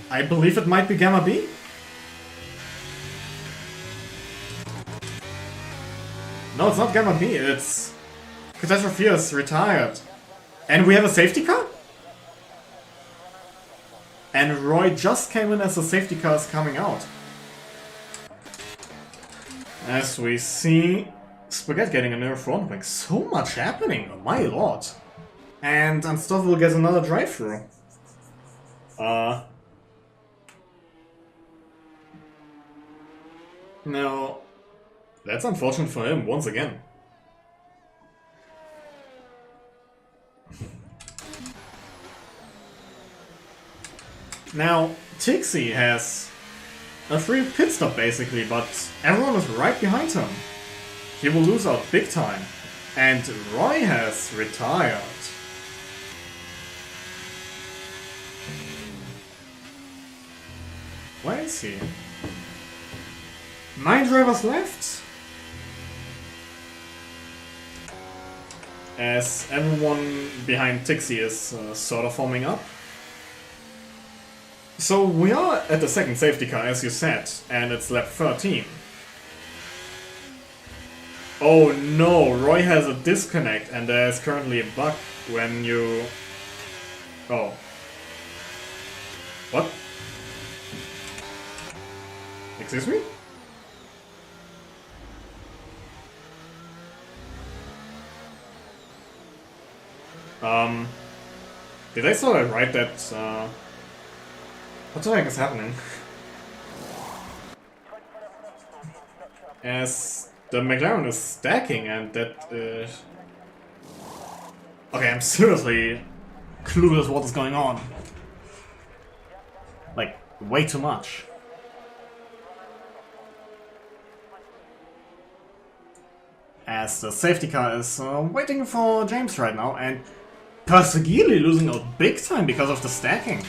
I believe it might be Gamma B. No, it's not Gamma B, it's Catastrophias retired. And we have a safety car? And Roy just came in as the safety car is coming out. As we see Spaghetti getting a near front wing. So much happening, oh my lord. And Unstoppable gets another drive-through. No. That's unfortunate for him, once again. Now, Tixi has a free pit stop basically, but everyone is right behind him. He will lose out big time. And Roy has retired. Where is he? 9 drivers left. As everyone behind Tixi is sort of forming up. So we are at the second safety car, as you said, and it's lap 13. Oh no, Roy has a disconnect, and there's currently a bug when you... Oh. What? Excuse me? Did I sort of write that, what the heck is happening? As the McLaren is stacking and that okay, I'm seriously clueless what is going on. Like, way too much. As the safety car is waiting for James right now, and Persegili losing out big time because of the stacking.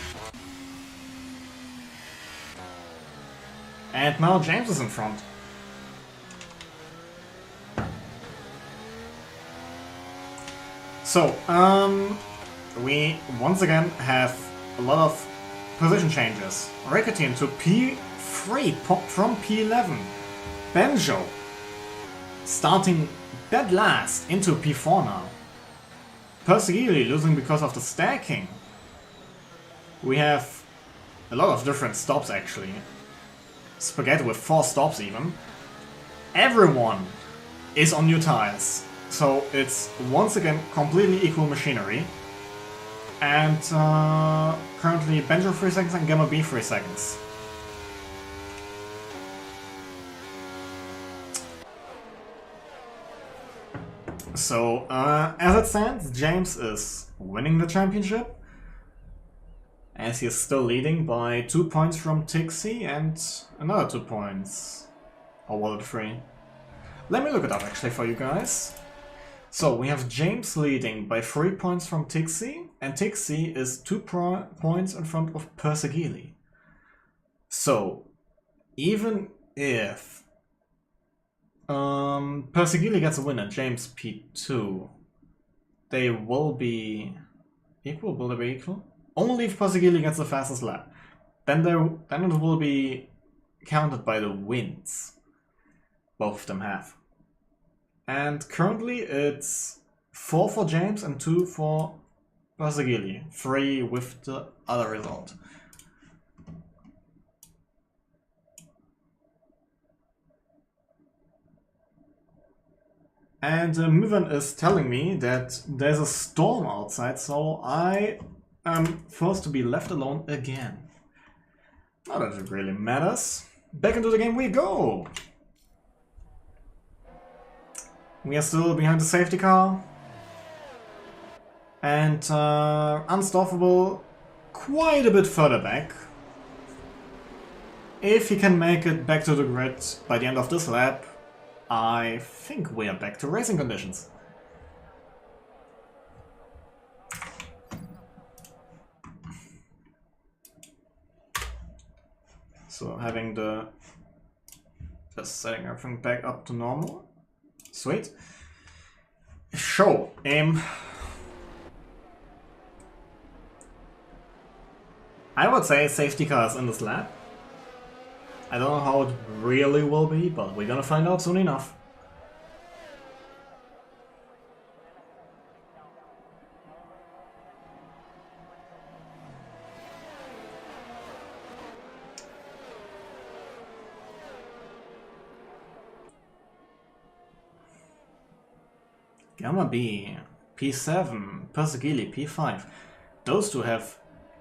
And now James is in front. So, we once again have a lot of position changes. Rickety into P3 from P11. Benjo starting dead last into P4 now. Persigili losing because of the stacking. We have a lot of different stops actually. Spaghetti with 4 stops even. Everyone is on new tires. So it's once again completely equal machinery. And currently Benjo 3 seconds and Gamma B 3 seconds. So as it stands, James is winning the championship. As he is still leading by 2 points from Tixie and another 2 points. Or was it 3? Let me look it up actually for you guys. So we have James leading by 3 points from Tixie, and Tixie is 2 points in front of Persigili. So even if Persigili gets a win and James P2, they will be equal. Will they be equal? Only if Persigili gets the fastest lap. Then it will be counted by the wins both of them have. And currently it's 4 for James and 2 for Persigili. 3 with the other result. And Muvan is telling me that there's a storm outside, so I am forced to be left alone again. Not that it really matters. Back into the game we go! We are still behind the safety car. And Unstoppable quite a bit further back. If he can make it back to the grid by the end of this lap, I think we are back to racing conditions. So having just setting everything back up to normal. Sweet. Show aim. I would say safety cars in this lap. I don't know how it really will be, but we're gonna find out soon enough. Gamma B, P7, Persigili, P5. Those two have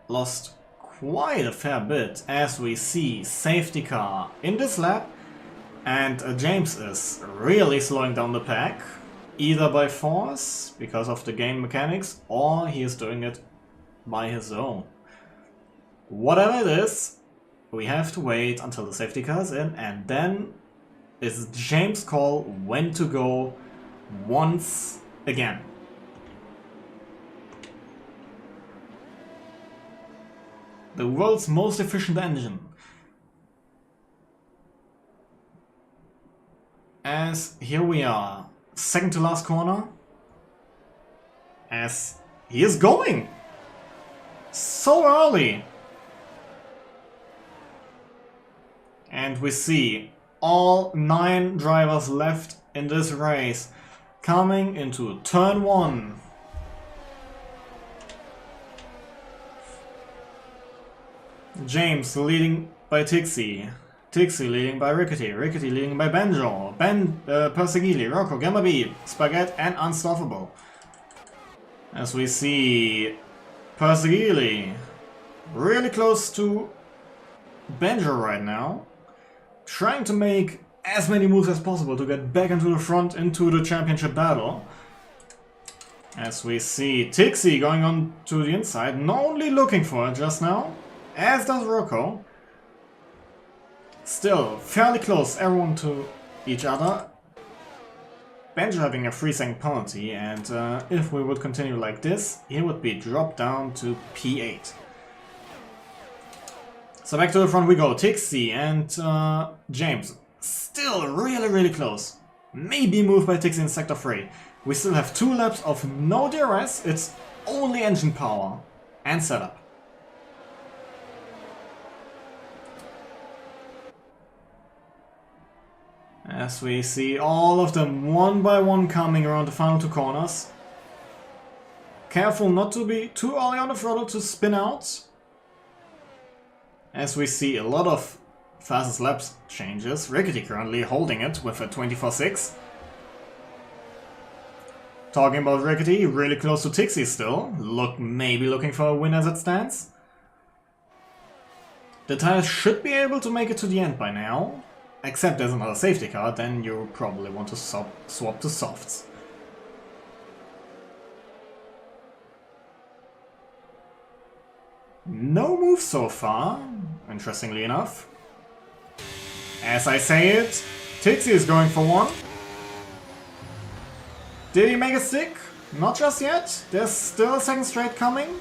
lost quite a fair bit, as we see safety car in this lap, and James is really slowing down the pack, either by force, because of the game mechanics, or he is doing it by his own. Whatever it is, we have to wait until the safety car is in, and then it's James' call when to go once again. The world's most efficient engine. As here we are, second to last corner. As he is going so early. And we see all 9 drivers left in this race coming into turn 1. James leading by Tixie. Tixie leading by Rickety. Rickety leading by Benjo. Persigili, Rocco, Gamma B, Spaghetti and Unstoppable. As we see Persigili really close to Benjo right now. Trying to make as many moves as possible to get back into the front into the championship battle. As we see Tixie going on to the inside, not only looking for it just now, as does Rocco. Still fairly close, everyone to each other. Benjo having a 3-second penalty, and if we would continue like this, he would be dropped down to P8. So back to the front we go. Tixi and James. Still really close. Maybe moved by Tixi in sector 3. We still have 2 laps of no DRS. It's only engine power and setup. As we see all of them one by one coming around the final 2 corners. Careful not to be too early on the throttle to spin out. As we see a lot of fastest laps changes. Rickety currently holding it with a 24.6. Talking about Rickety, really close to Tixi still. Maybe looking for a win as it stands. The tires should be able to make it to the end by now. Except there's another safety car, then you probably want to swap to softs. No move so far, interestingly enough. As I say it, Tixi is going for one. Did he make a stick? Not just yet. There's still a second straight coming.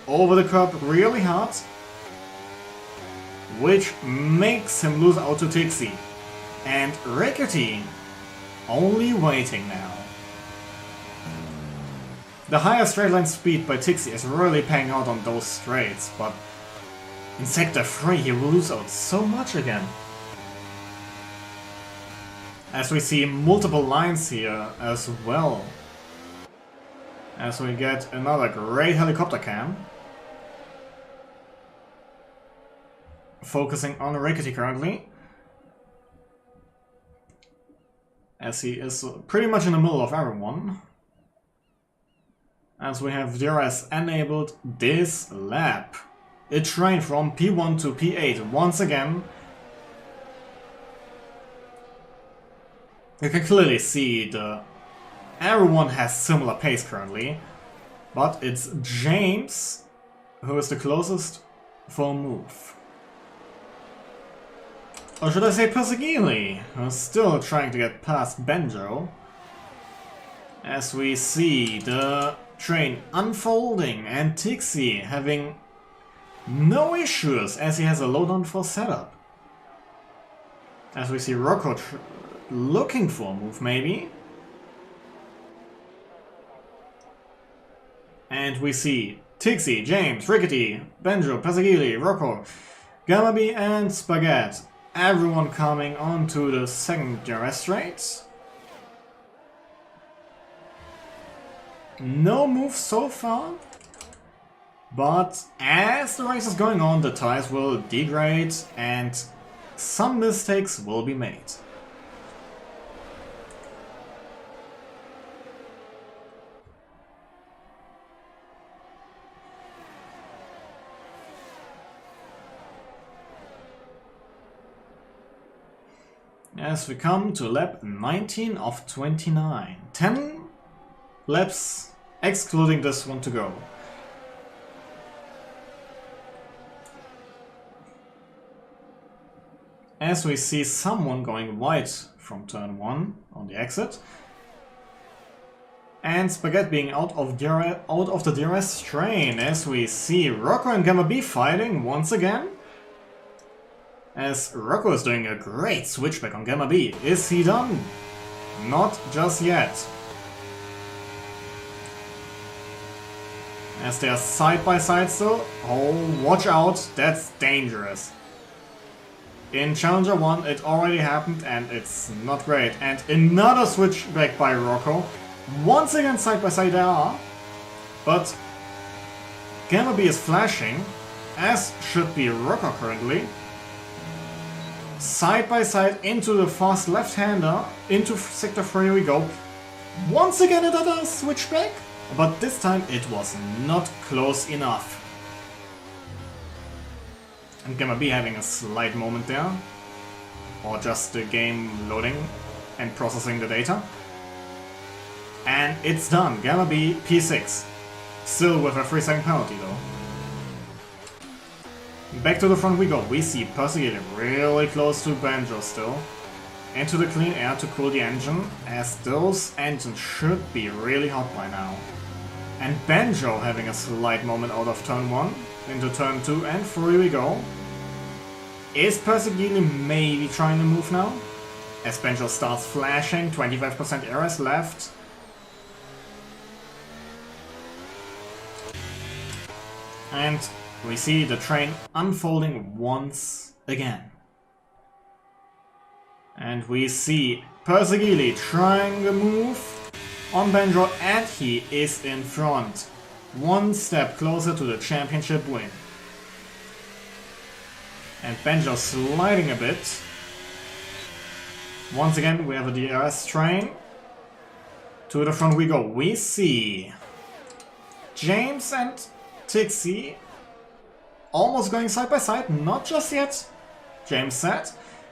Over the curb really hard. Which makes him lose out to Tixi. And Rickety only waiting now. The higher straight line speed by Tixi is really paying out on those straights, but in sector 3 he will lose out so much again. As we see multiple lines here as well. As we get another great helicopter cam. Focusing on Rickety currently. As he is pretty much in the middle of everyone. As we have DRS enabled this lap. It trained from P1 to P8 once again. You can clearly see everyone has similar pace currently. But it's James who is the closest for a move. Or should I say Persegili, who's still trying to get past Benjo. As we see the train unfolding and Tixi having no issues as he has a low down for setup. As we see Rocco looking for a move maybe. And we see Tixi, James, Rickety, Benjo, Persegili, Rocco, Gamabi and Spaghetti. Everyone coming onto the second DRS straight. No move so far. But as the race is going on, the tires will degrade and some mistakes will be made. As we come to lap 19 of 29. 10 laps excluding this one to go. As we see someone going wide from turn 1 on the exit. And Spaghetti being out of the DRS strain. As we see Rocco and Gamma B fighting once again. As Rocco is doing a great switchback on Gamma B. Is he done? Not just yet. As they are side by side still. Oh, watch out, that's dangerous. In Challenger 1 it already happened and it's not great. And another switchback by Rocco. Once again side by side they are. But Gamma B is flashing, as should be Rocco currently. Side by side into the fast left-hander, into sector 3 we go. Once again another switchback, but this time it was not close enough. And Gamma B having a slight moment there, or just the game loading and processing the data. And it's done, Gamma B P6, still with a 3-second penalty though. Back to the front we go. We see Persegili really close to Banjo still. Into the clean air to cool the engine, as those engines should be really hot by now. And Banjo having a slight moment out of turn 1 into turn 2 and 3 we go. Is Perseguili maybe trying to move now? As Banjo starts flashing, 25% errors left. And we see the train unfolding once again. And we see Perseguili trying the move on Banjo, and he is in front. One step closer to the championship win. And Banjo sliding a bit. Once again, we have a DRS train. To the front we go. We see James and Tixie almost going side by side. Not just yet. James said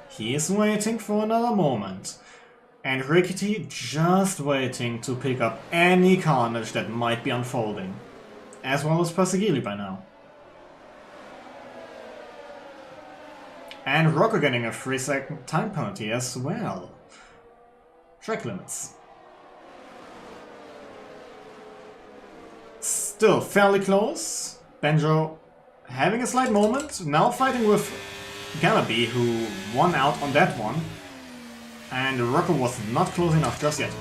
he is waiting for another moment. And Rickety just waiting to pick up any carnage that might be unfolding. As well as Perseguili by now. And Rocco getting a 3-second time penalty as well. Track limits. Still fairly close. Banjo having a slight moment. Now fighting with Galaby, who won out on that one. And Rocco was not close enough just yet.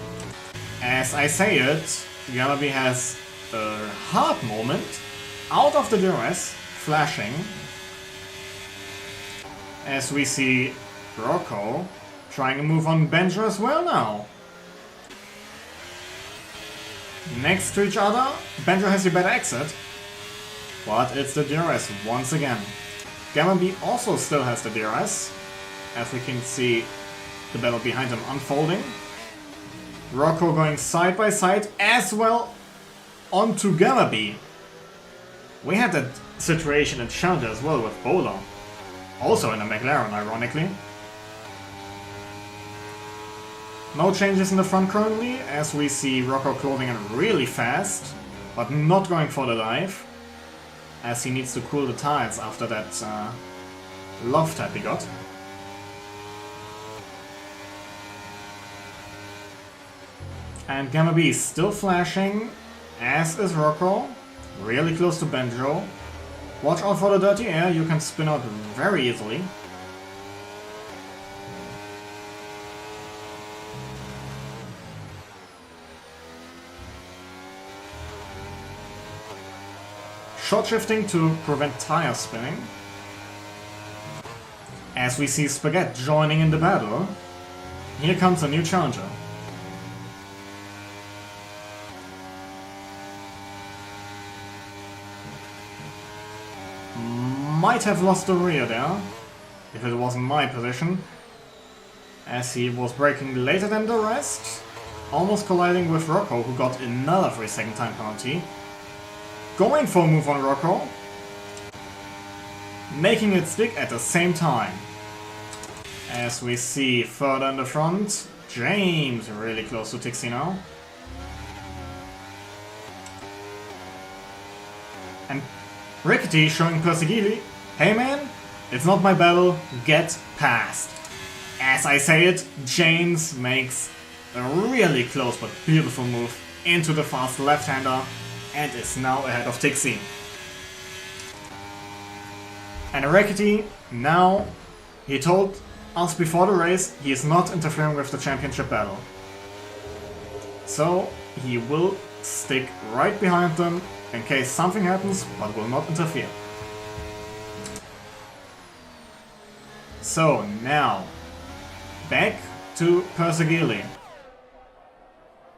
As I say it, Galaby has a hard moment out of the DRS, flashing. As we see Rocco trying to move on Banjo as well now. Next to each other, Banjo has a better exit. But it's the DRS once again. Galaby also still has the DRS, as we can see the battle behind him unfolding. Rocco going side by side as well onto Galaby. We had that situation in Challenger as well with Bowler. Also in a McLaren, ironically. No changes in the front currently, as we see Rocco closing in really fast, but not going for the dive, as he needs to cool the tires after that love tap he got. And Galaby is still flashing, as is Rocco, really close to Banjo. Watch out for the dirty air, you can spin out very easily. Short shifting to prevent tire spinning. As we see Spaghetti joining in the battle, here comes a new challenger. Might have lost the rear there, if it wasn't my position, as he was braking later than the rest, almost colliding with Rocco, who got another 3-second time penalty. Going for a move on Rocco, making it stick at the same time. As we see further in the front, James really close to Tixie now. And Rickety showing Perseguili, hey man, it's not my battle, get past. As I say it, James makes a really close but beautiful move into the fast left-hander and is now ahead of Tixie. And Rickety, now, he told us before the race he is not interfering with the championship battle. So he will stick right behind them in case something happens, but will not interfere. So now, back to Perseguili.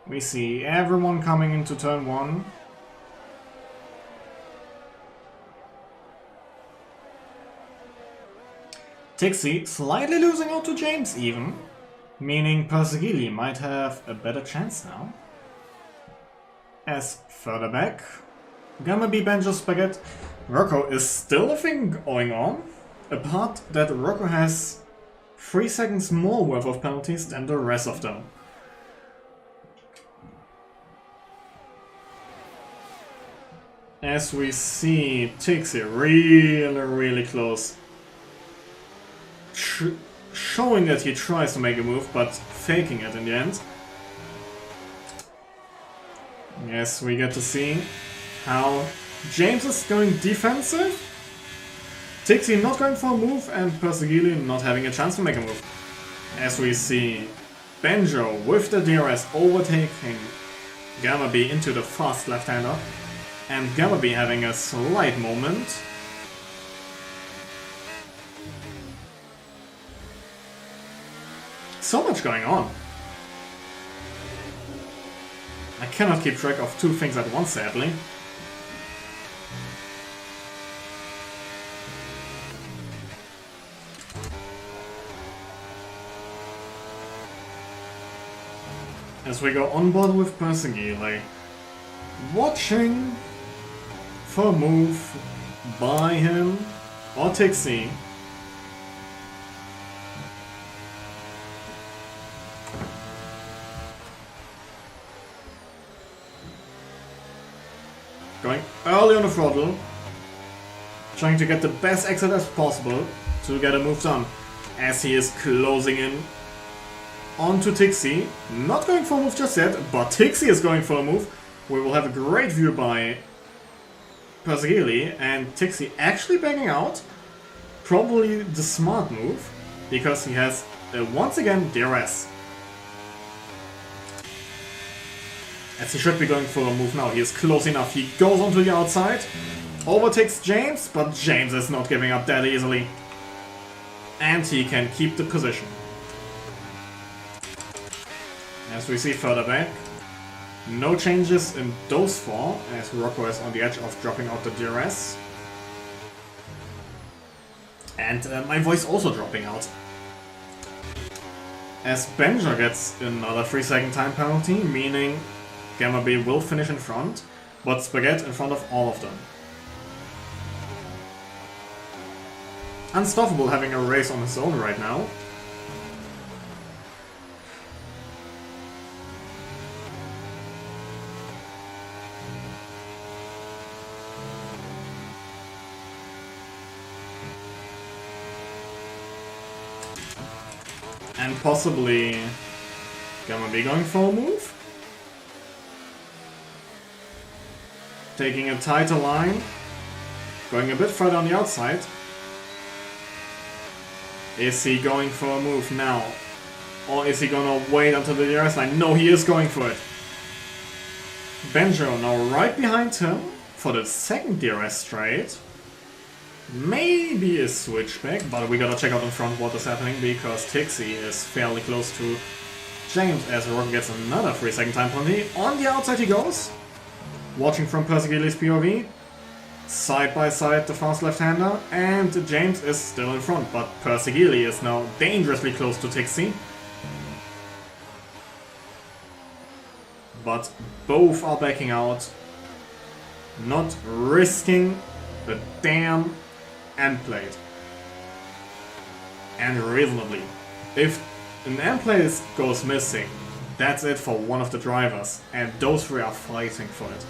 We see everyone coming into turn 1. Tixie slightly losing out to James even, meaning Perseguili might have a better chance now. As further back, Galaby, Banjo, Spaghetti, Rocco is still a thing going on, apart that Rocco has 3 seconds more worth of penalties than the rest of them. As we see Tixie really close, showing that he tries to make a move, but faking it in the end. Yes, we get to see how James is going defensive, Tixie not going for a move, and Persegili not having a chance to make a move. As we see Benjo with the DRS overtaking Gamma B into the fast left-hander, and Gamma B having a slight moment. So much going on. I cannot keep track of two things at once, sadly. As we go on board with Persegili, watching for a move by him or Tixie. Going early on the throttle, trying to get the best exit as possible to get a move done. As he is closing in onto Tixie, not going for a move just yet, but Tixie is going for a move. We will have a great view by Persegili, and Tixie actually backing out. Probably the smart move, because he has, once again, DRS. As he should be going for a move now, he is close enough, he goes onto the outside, overtakes James, but James is not giving up that easily. And he can keep the position. As we see further back, no changes in those four, as Rocco is on the edge of dropping out the DRS. And my voice also dropping out. As Benja gets another 3-second time penalty, meaning Gamma B will finish in front, but Spaghetti in front of all of them. Unstoppable having a race on his own right now. And possibly Gamma B going for a move. Taking a tighter line. Going a bit further on the outside. Is he going for a move now? Or is he gonna wait until the DRS line? No, he is going for it. Benjo now right behind him for the second DRS straight. Maybe a switchback, but we gotta check out in front what is happening, because Tixie is fairly close to James as Rock gets another 3-second time penalty. On the outside he goes, watching from Persegili's POV. Side by side the fast left-hander, and James is still in front, but Persegili is now dangerously close to Tixie. But both are backing out, not risking the damn end plate. And reasonably. If an end plate goes missing, that's it for one of the drivers, and those three are fighting for it.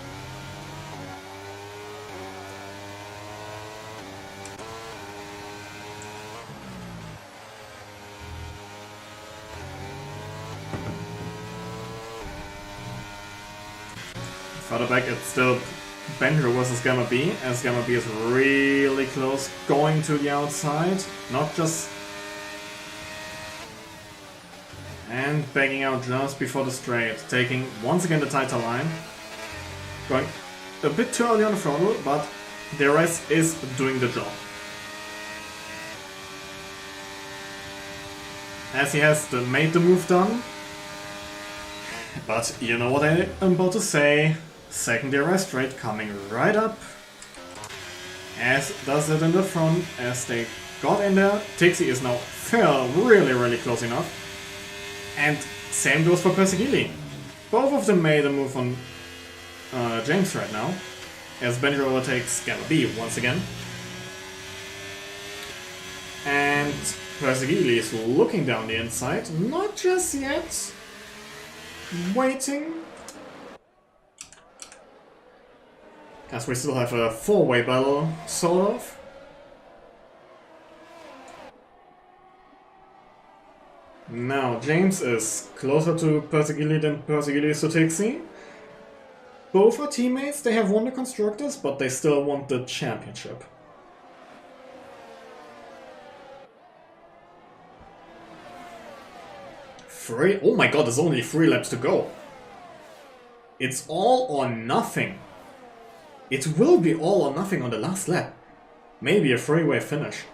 Further back, it's still Benjo versus Gamma B, as Gamma B is really close, going to the outside, not just... And backing out just before the straight, taking once again the tighter line. Going a bit too early on the throttle, but DRS is doing the job. As he has made the move done. But you know what I am about to say. Second DRS straight coming right up. As does it in the front, as they got in there. Tixie is now really close enough. And same goes for Persegili. Both of them made a move on James right now. As Benjo overtakes Gamma B once again. And Persegili is looking down the inside. Not just yet. Waiting. As we still have a 4-way battle, sort of. Now, James is closer to Persegili than Persegili is to Tixie. both are teammates, they have won the Constructors, but they still want the championship. Oh my god, there's only 3 laps to go. It's all or nothing. It will be all or nothing on the last lap. Maybe a freeway finish.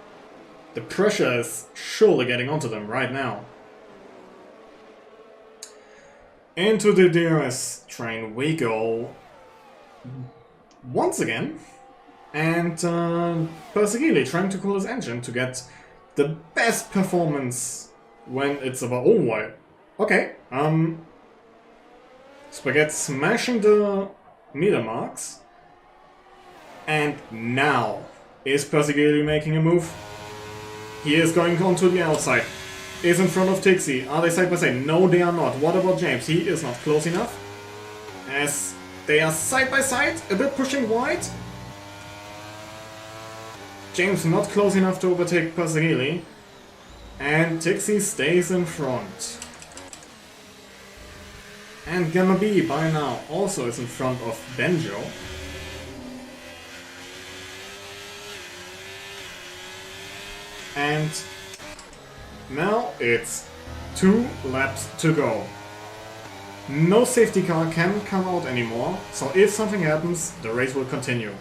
The pressure is surely getting onto them right now. Into the DRS train we go once again. And Persegili trying to cool his engine to get the best performance when it's about... Oh, why? Okay. Spaghetti smashing the meter marks. And now is Persegili making a move. He is going on to the outside. Is in front of Tixi. Are they side by side? No, they are not. What about James? He is not close enough. As they are side by side, a bit pushing wide. James not close enough to overtake Persegili. And Tixi stays in front. And Gamma B by now also is in front of Benjo. And now it's 2 laps to go. No safety car can come out anymore, so if something happens, the race will continue.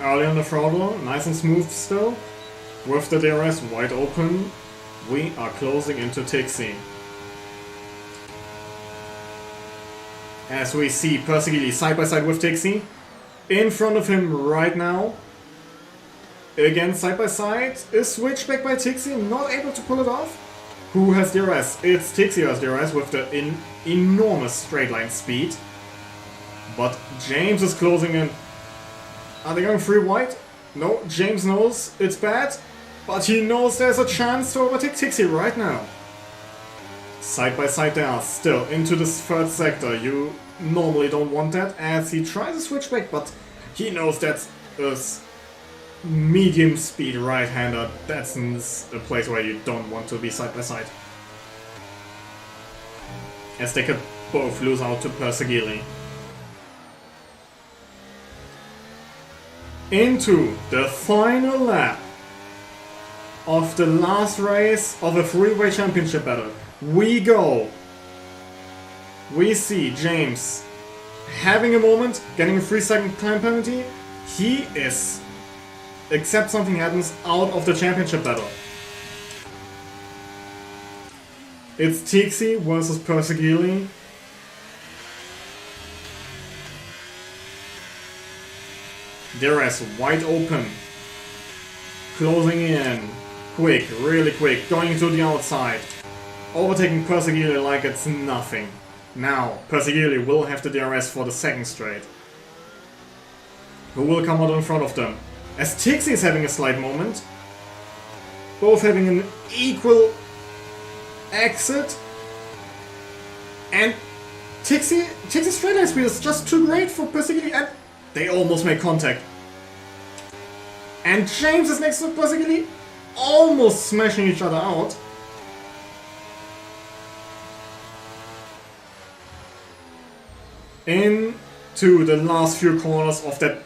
Early on the throttle, nice and smooth still. With the DRS wide open, we are closing into Tixi. As we see Persegili side by side with Tixi. In front of him right now. Again side by side. Is switched back by Tixi, not able to pull it off. Who has DRS? It's Tixi who has DRS with the enormous straight line speed. But James is closing in. Are they going 3 wide? No, James knows it's bad, but he knows there's a chance to overtake Tixi right now. Side by side they are still into this 3rd sector. You normally don't want that as he tries to switch back, but he knows that's a medium speed right-hander. That's a place where you don't want to be side by side. As they could both lose out to Persegili. Into the final lap of the last race of a freeway championship battle. We go. We see James having a moment, getting a 3-second time penalty. He is, except something happens, out of the championship battle. It's Tixi versus Persegili. DRS wide open. Closing in. Quick, really quick. Going to the outside. Overtaking Persegili like it's nothing. Now, Persegili will have the DRS for the 2nd straight. Who will come out in front of them? As Tixi is having a slight moment. Both having an equal exit. And Tixi's straight line speed is just too great for Persegili, and they almost make contact. And James is next to Persegili, almost smashing each other out. Into the last few corners of that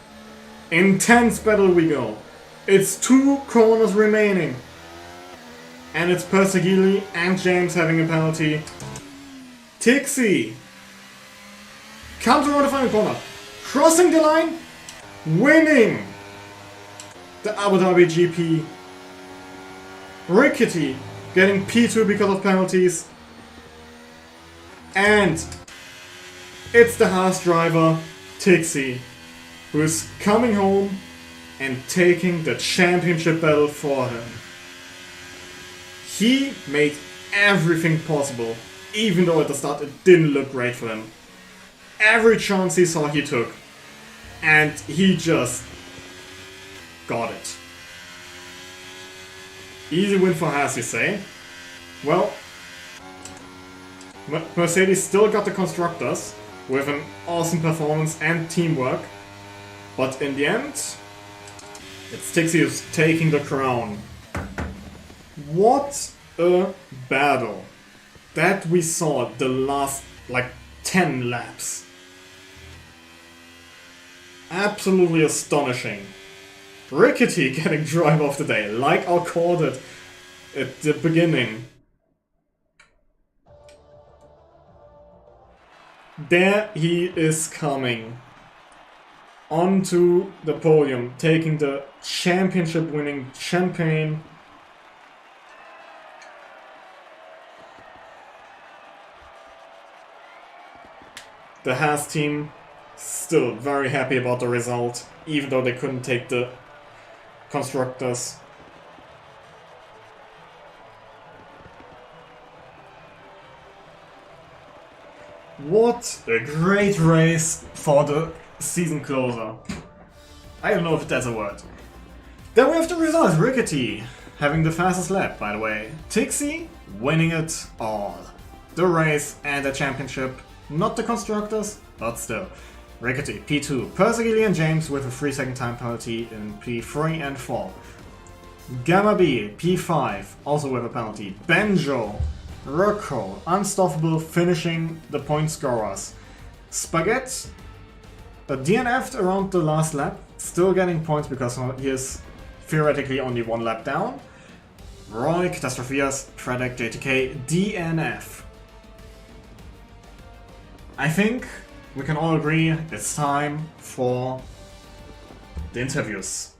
intense battle we go. It's 2 corners remaining. And it's Persegili and James having a penalty. Tixi comes around the final corner. Crossing the line, winning the Abu Dhabi GP. Rickety getting P2 because of penalties. And it's the Haas driver, Tixi, who is coming home and taking the championship battle for him. He made everything possible, even though at the start it didn't look great for him. Every chance he saw he took. And he just got it. Easy win for Haas, you say? Well, Mercedes still got the constructors with an awesome performance and teamwork, but in the end, it's Tixi who's taking the crown. What a battle that we saw the last, like, 10 laps. Absolutely astonishing. Rickety getting driver of the day, like I called it at the beginning. There he is coming onto the podium, taking the championship winning champagne. The Haas team still very happy about the result, even though they couldn't take the constructors. What a great race for the season closer. I don't know if that's a word. Then we have the results. Rickety having the fastest lap, by the way. Tixi winning it all. The race and the championship. Not the constructors, but still. Rickety, P2. Persegili and James with a 3-second time penalty in P3 and 4. Gamma B, P5, also with a penalty. Benjo, Rocco, Unstoppable finishing the point scorers. Spaghetti, a DNF'd around the last lap, still getting points because he is theoretically only 1 lap down. Roy, Catastrophias, Predek, JTK, DNF. I think we can all agree it's time for the interviews.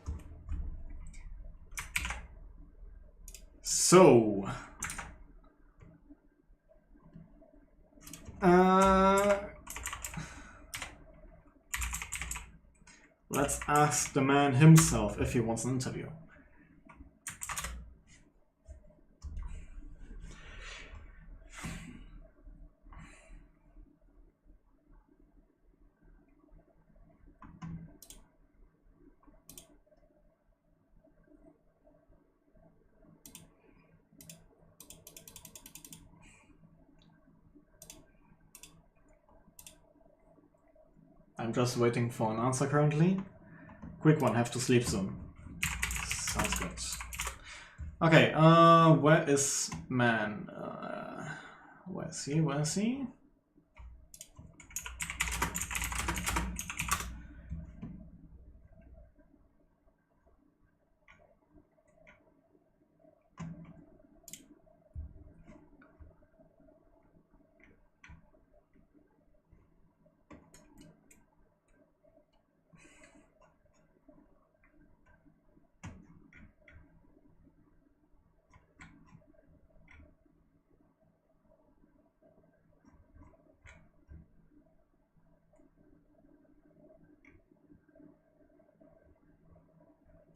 So, let's ask the man himself if he wants an interview. I'm just waiting for an answer currently. Quick one, have to sleep soon. Sounds good. Okay, where is man? Where is he? Where is he?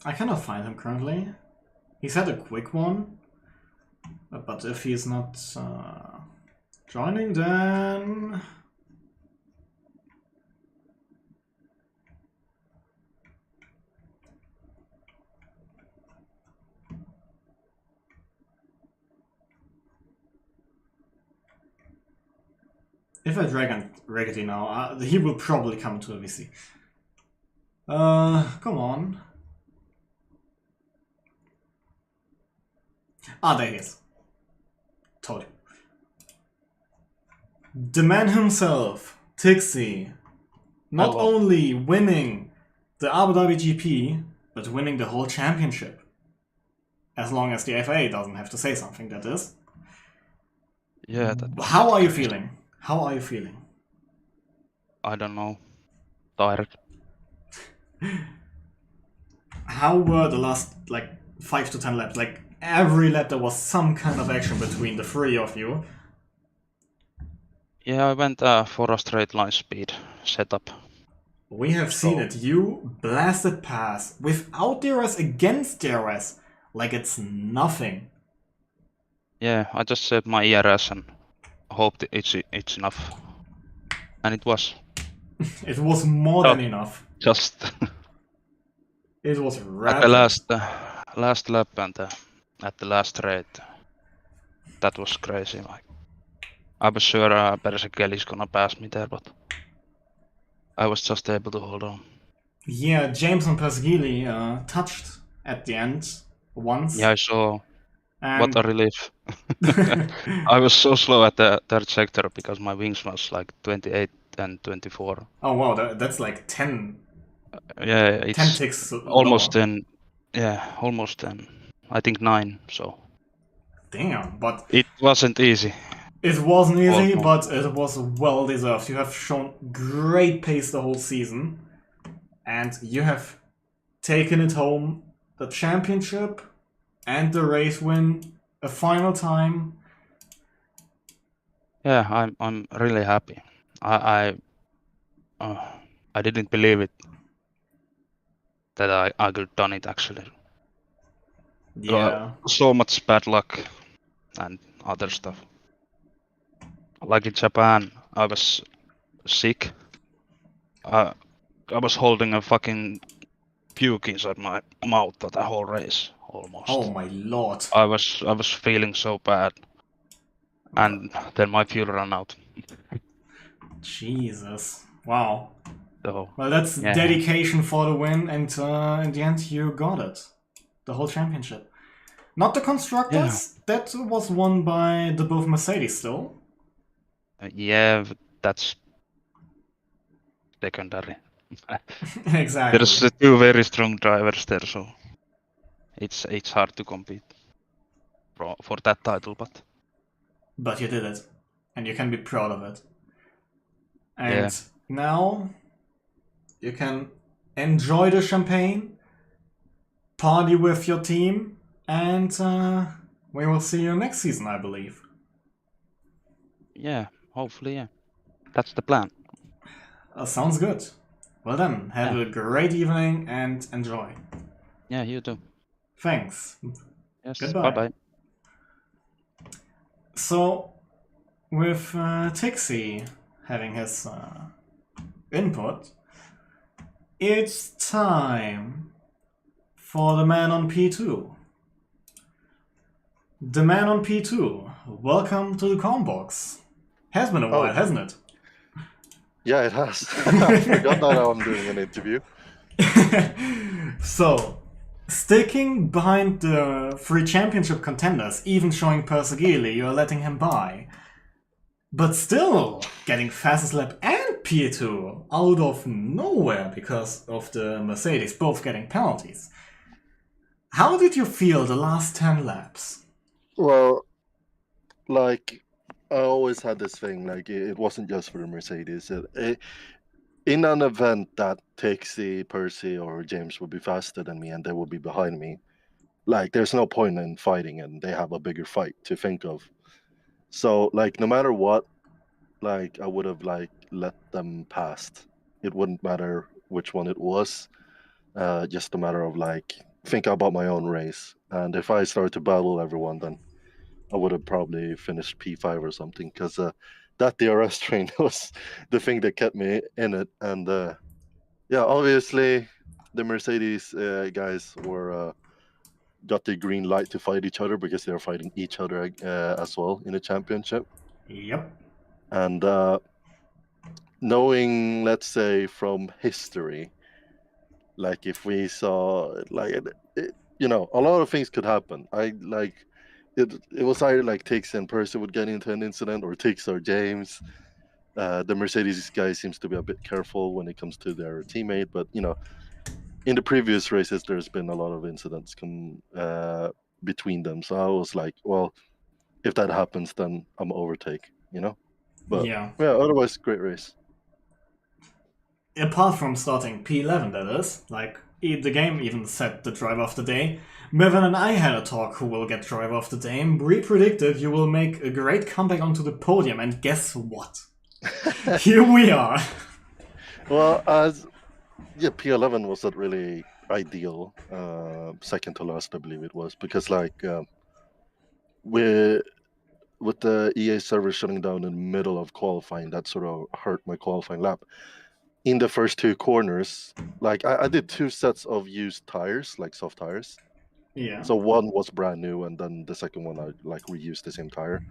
I cannot find him currently. He's had a quick one, but if he's not joining, then if I drag on Rickety now, he will probably come to a VC. Come on. Ah, there he is. Told you. The man himself, Tixi, not only winning the Abu Dhabi GP, but winning the whole championship. As long as the FA doesn't have to say something, that is. Yeah. How are you feeling? How are you feeling? I don't know. Tired. How were the last, like, 5 to 10 laps? Like, every lap there was some kind of action between the three of you. Yeah, I went for a straight line speed setup. We have seen it. You blasted past without DRS, against DRS, like it's nothing. Yeah, I just set my ERS and hoped it's enough. And it was. It was more than enough. Just It was at rapid. the last lap and at the last straight. That was crazy. Like, I was sure Persekel is gonna pass me there, but I was just able to hold on. Yeah, James and Pasgili touched at the end once. Yeah, I saw. And What a relief. I was so slow at the third sector because my wings was like 28 and 24. oh wow, that's like 10 Yeah, 10 it's ticks almost lower. 10. Yeah, almost 10. I think 9, so. Damn, but It wasn't easy. it wasn't easy, Almost. but it was well deserved. You have shown great pace the whole season, and you have taken it home, the championship and the race win a final time. Yeah, I'm really happy. I didn't believe it that I could done it actually. Yeah. So much bad luck and other stuff. Like in Japan, I was sick. I was holding a fucking puke inside my mouth the whole race almost. Oh my lord. I was feeling so bad, and then my fuel ran out. Jesus. Wow. So Well, that's yeah. dedication for the win, and in the end, you got it. The whole championship. Not the constructors. That was won by the both Mercedes still. Yeah, that's secondary. Exactly. There's two very strong drivers there, so it's hard to compete for that title, But you did it, and you can be proud of it. And yeah. now you can enjoy the champagne, party with your team, and we will see you next season, I believe. Yeah, hopefully, yeah. That's the plan. Sounds good. Well then, have a great evening and enjoy. Yeah, you too. Thanks. Yes, Goodbye. bye-bye. So, with Tixie having his input, it's time for the man on P2. The man on P2, welcome to the comm box. Has been a while, hasn't it? Yeah, it has. I forgot that I'm doing an interview. So, sticking behind the three championship contenders, even showing Persegili, you're letting him by. But still getting fastest lap and P2 out of nowhere because of the Mercedes both getting penalties. How did you feel the last 10 laps? Well, like, I always had this thing, like, it wasn't just for the Mercedes. In an event that Tixie, Percy, or James would be faster than me and they would be behind me, like, there's no point in fighting and they have a bigger fight to think of. So, like, no matter what, like, I would have, like, let them past. It wouldn't matter which one it was. Just a matter of, like, think about my own race. And if I started to battle everyone, then I would have probably finished P5 or something, because that DRS train was the thing that kept me in it. And yeah, obviously the Mercedes guys were got the green light to fight each other because they're fighting each other as well in the championship. Yep. And knowing, let's say, from history, like if we saw, like, you know, a lot of things could happen. It was either like Tix and Percy would get into an incident, or Tix or James. The Mercedes guy seems to be a bit careful when it comes to their teammate, but you know, in the previous races, there's been a lot of incidents between them. So I was like, well, if that happens, then I'm overtake, you know. But yeah, otherwise, great race. Apart from starting P11, that is, like, the game even said the driver of the day. Mervin and I had a talk who will get driver of the day, and we predicted you will make a great comeback onto the podium, and guess what? Here we are. Well, P11 wasn't really ideal. Second to last, I believe it was, because like with the EA server shutting down in the middle of qualifying, that sort of hurt my qualifying lap. In the first two corners, like I did 2 sets of used tires, like soft tires. Yeah. So one was brand new, and then the second one I like reused the same tire.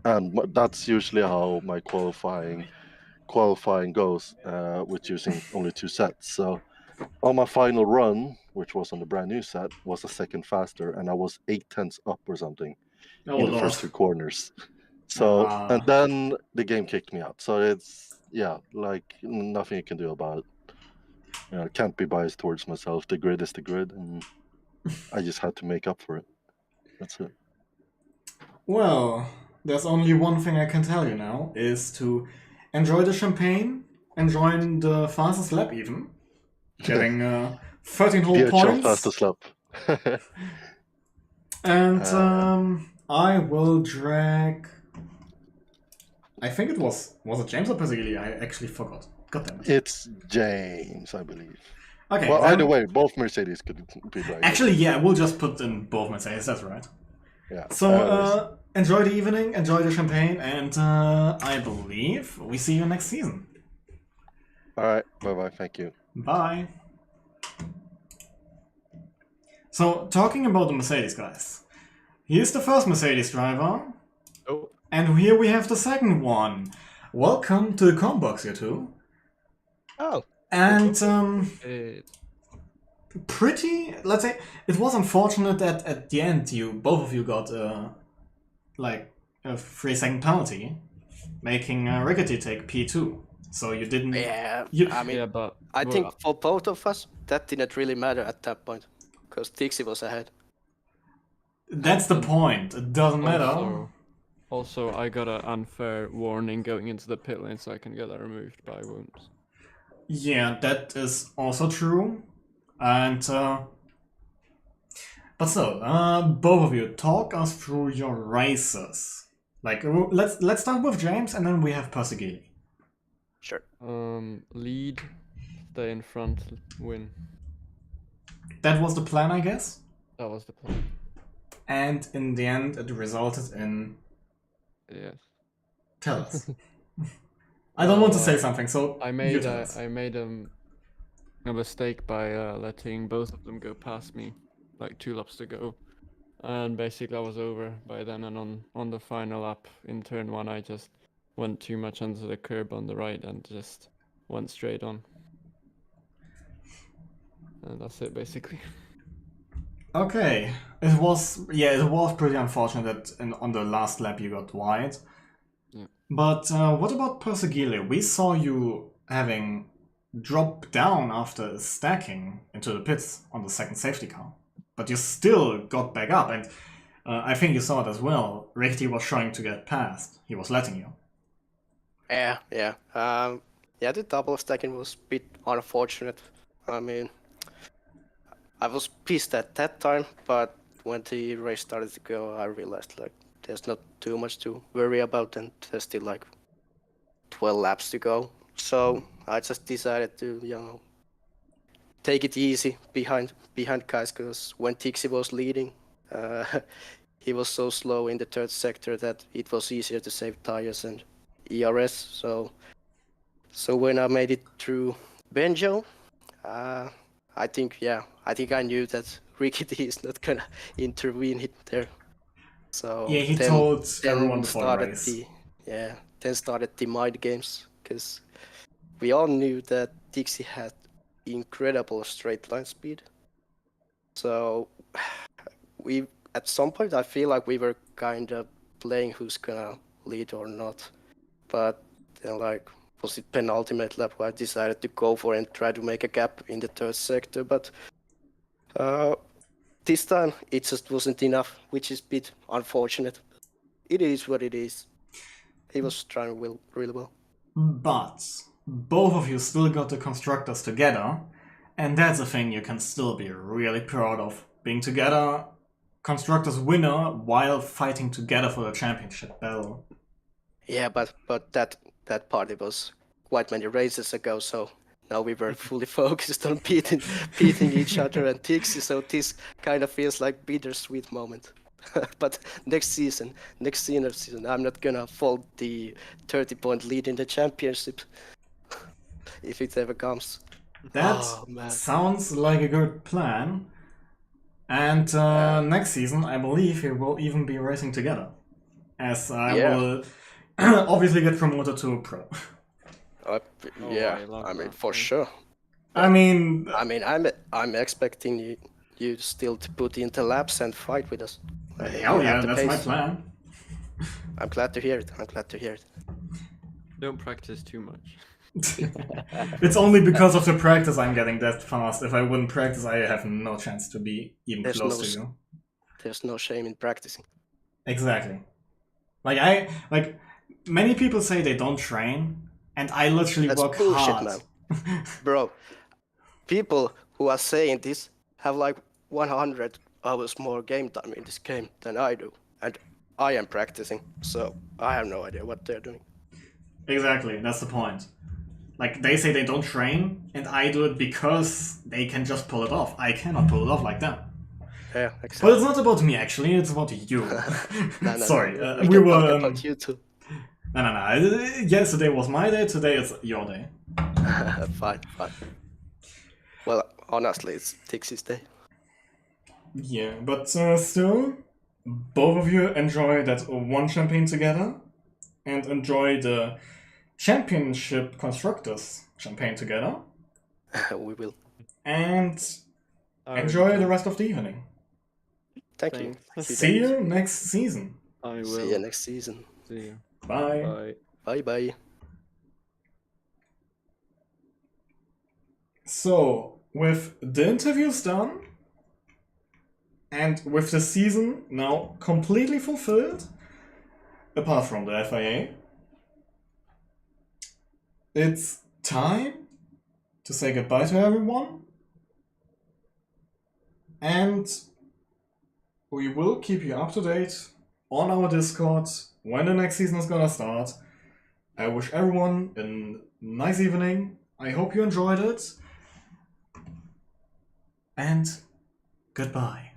and that's usually how my qualifying goes, with using only 2 sets. So on my final run, which was on the brand new set, was a second faster, and I was 8/10 up or something Oh in the lord. first 2 corners. So and Ah. then the game kicked me out. So it's like nothing you can do about it. Can't be biased towards myself. The grid is the grid, and I just had to make up for it. That's it. Well, there's only one thing I can tell you now, is to enjoy the champagne, enjoying the fastest lap even, getting 13 whole DHL points, fastest lap. and I will drag... I think it was it James or Persigili? I actually forgot. God damn it. It's James, I believe. Okay, Well, then- either way, both Mercedes could be driving. Actually, yeah, we'll just put in both Mercedes, that's right. Yeah. So, enjoy the evening, enjoy the champagne, and I believe we see you next season. All right. Bye-bye. Thank you. Bye. So, talking about the Mercedes, guys. Here's the first Mercedes driver. Oh. And here we have the second one. Welcome to the Combox, you two. Oh. And, It, pretty, let's say, it was unfortunate that at the end both of you got, like, a 3-second penalty, making Rickety take P2. So you didn't... yeah, You- I mean, Yeah, but I well, think for both of us, that didn't really matter at that point, because Dixie was ahead. That's the point. It doesn't matter. also, I got an unfair warning going into the pit lane, so I can get that removed by wounds. Yeah, that is also true. And, but still, both of you, talk us through your races. Like, let's start with James, and then we have Persigili. Sure. Lead, stay in front, win. That was the plan, I guess. That was the plan. And in the end, it resulted in... Yes. Tell us. I don't want to say something, so I you made tell us. a mistake by letting both of them go past me, like 2 laps to go, and basically I was over by then. And on the final lap in turn 1, I just went too much under the curb on the right and just went straight on. And that's it basically. Okay, it was pretty unfortunate that on the last lap you got wide. Yeah. But what about Persigili? We saw you having dropped down after stacking into the pits on the second safety car, but you still got back up, and I think you saw it as well. Rickety was trying to get past. He was letting you. Yeah. Yeah, the double stacking was a bit unfortunate. I mean, I was pissed at that time, but when the race started to go, I realized like there's not too much to worry about, and there's still like 12 laps to go. So I just decided to, take it easy behind guys, because when Tixie was leading, he was so slow in the third sector that it was easier to save tires and ERS. So when I made it through Benjo, I think I knew that Rickety is not gonna intervene there. So Yeah, he then- told then everyone before the started race. then started the mind games, because we all knew that Dixie had incredible straight line speed. So we at some point I feel like we were kind of playing who's gonna lead or not. But then was it penultimate lap where I decided to go for it and try to make a gap in the third sector, but this time it just wasn't enough, which is a bit unfortunate. It is what it is. He was trying really well. But both of you still got the constructors together, and that's a thing you can still be really proud of. Being together, constructors winner, while fighting together for the championship battle. Yeah, but that party was quite many races ago, so now we were fully focused on beating each other and Tixie, so this kind of feels like bittersweet moment. But next season, I'm not gonna fold the 30-point lead in the championship if it ever comes. That Oh, man. sounds like a good plan. And next season, I believe we will even be racing together. as I Yeah. will obviously get promoted to pro. Uh, Oh, yeah, I love I mean, that, for yeah. sure. I mean, I'm expecting you still to put in the labs and fight with us. hell You yeah, have the that's my pace. plan. I'm glad to hear it. I'm glad to hear it. Don't practice too much. It's only because of the practice I'm getting that fast. If I wouldn't practice, I have no chance to be even There's close no to s- you. There's no shame in practicing. Exactly. Like many people say they don't train, and I literally That's work bullshit, hard. man. Bro, people who are saying this have like 100 hours more game time in this game than I do. And I am practicing, so I have no idea what they're doing. Exactly, that's the point. Like they say they don't train, and I do it because they can just pull it off. I cannot pull it off like that. Yeah, But exactly. it's not about me actually. It's about you. No, Sorry, we we can were. talk about you too. No. Yesterday was my day. Today it's your day. Fine. Well, honestly, it's Tixie's day. Yeah, but still, both of you enjoy that one champagne together, and enjoy the championship constructors champagne together, We will. and I enjoy already the rest of the evening. Thank you. Thanks. See you next season. I will. See you next season. See you. Bye. Bye. Bye bye. So, with the interviews done, and with the season now completely fulfilled, apart from the FIA, it's time to say goodbye to everyone. And we will keep you up to date on our Discord when the next season is gonna start. I wish everyone a nice evening. I hope you enjoyed it. And goodbye.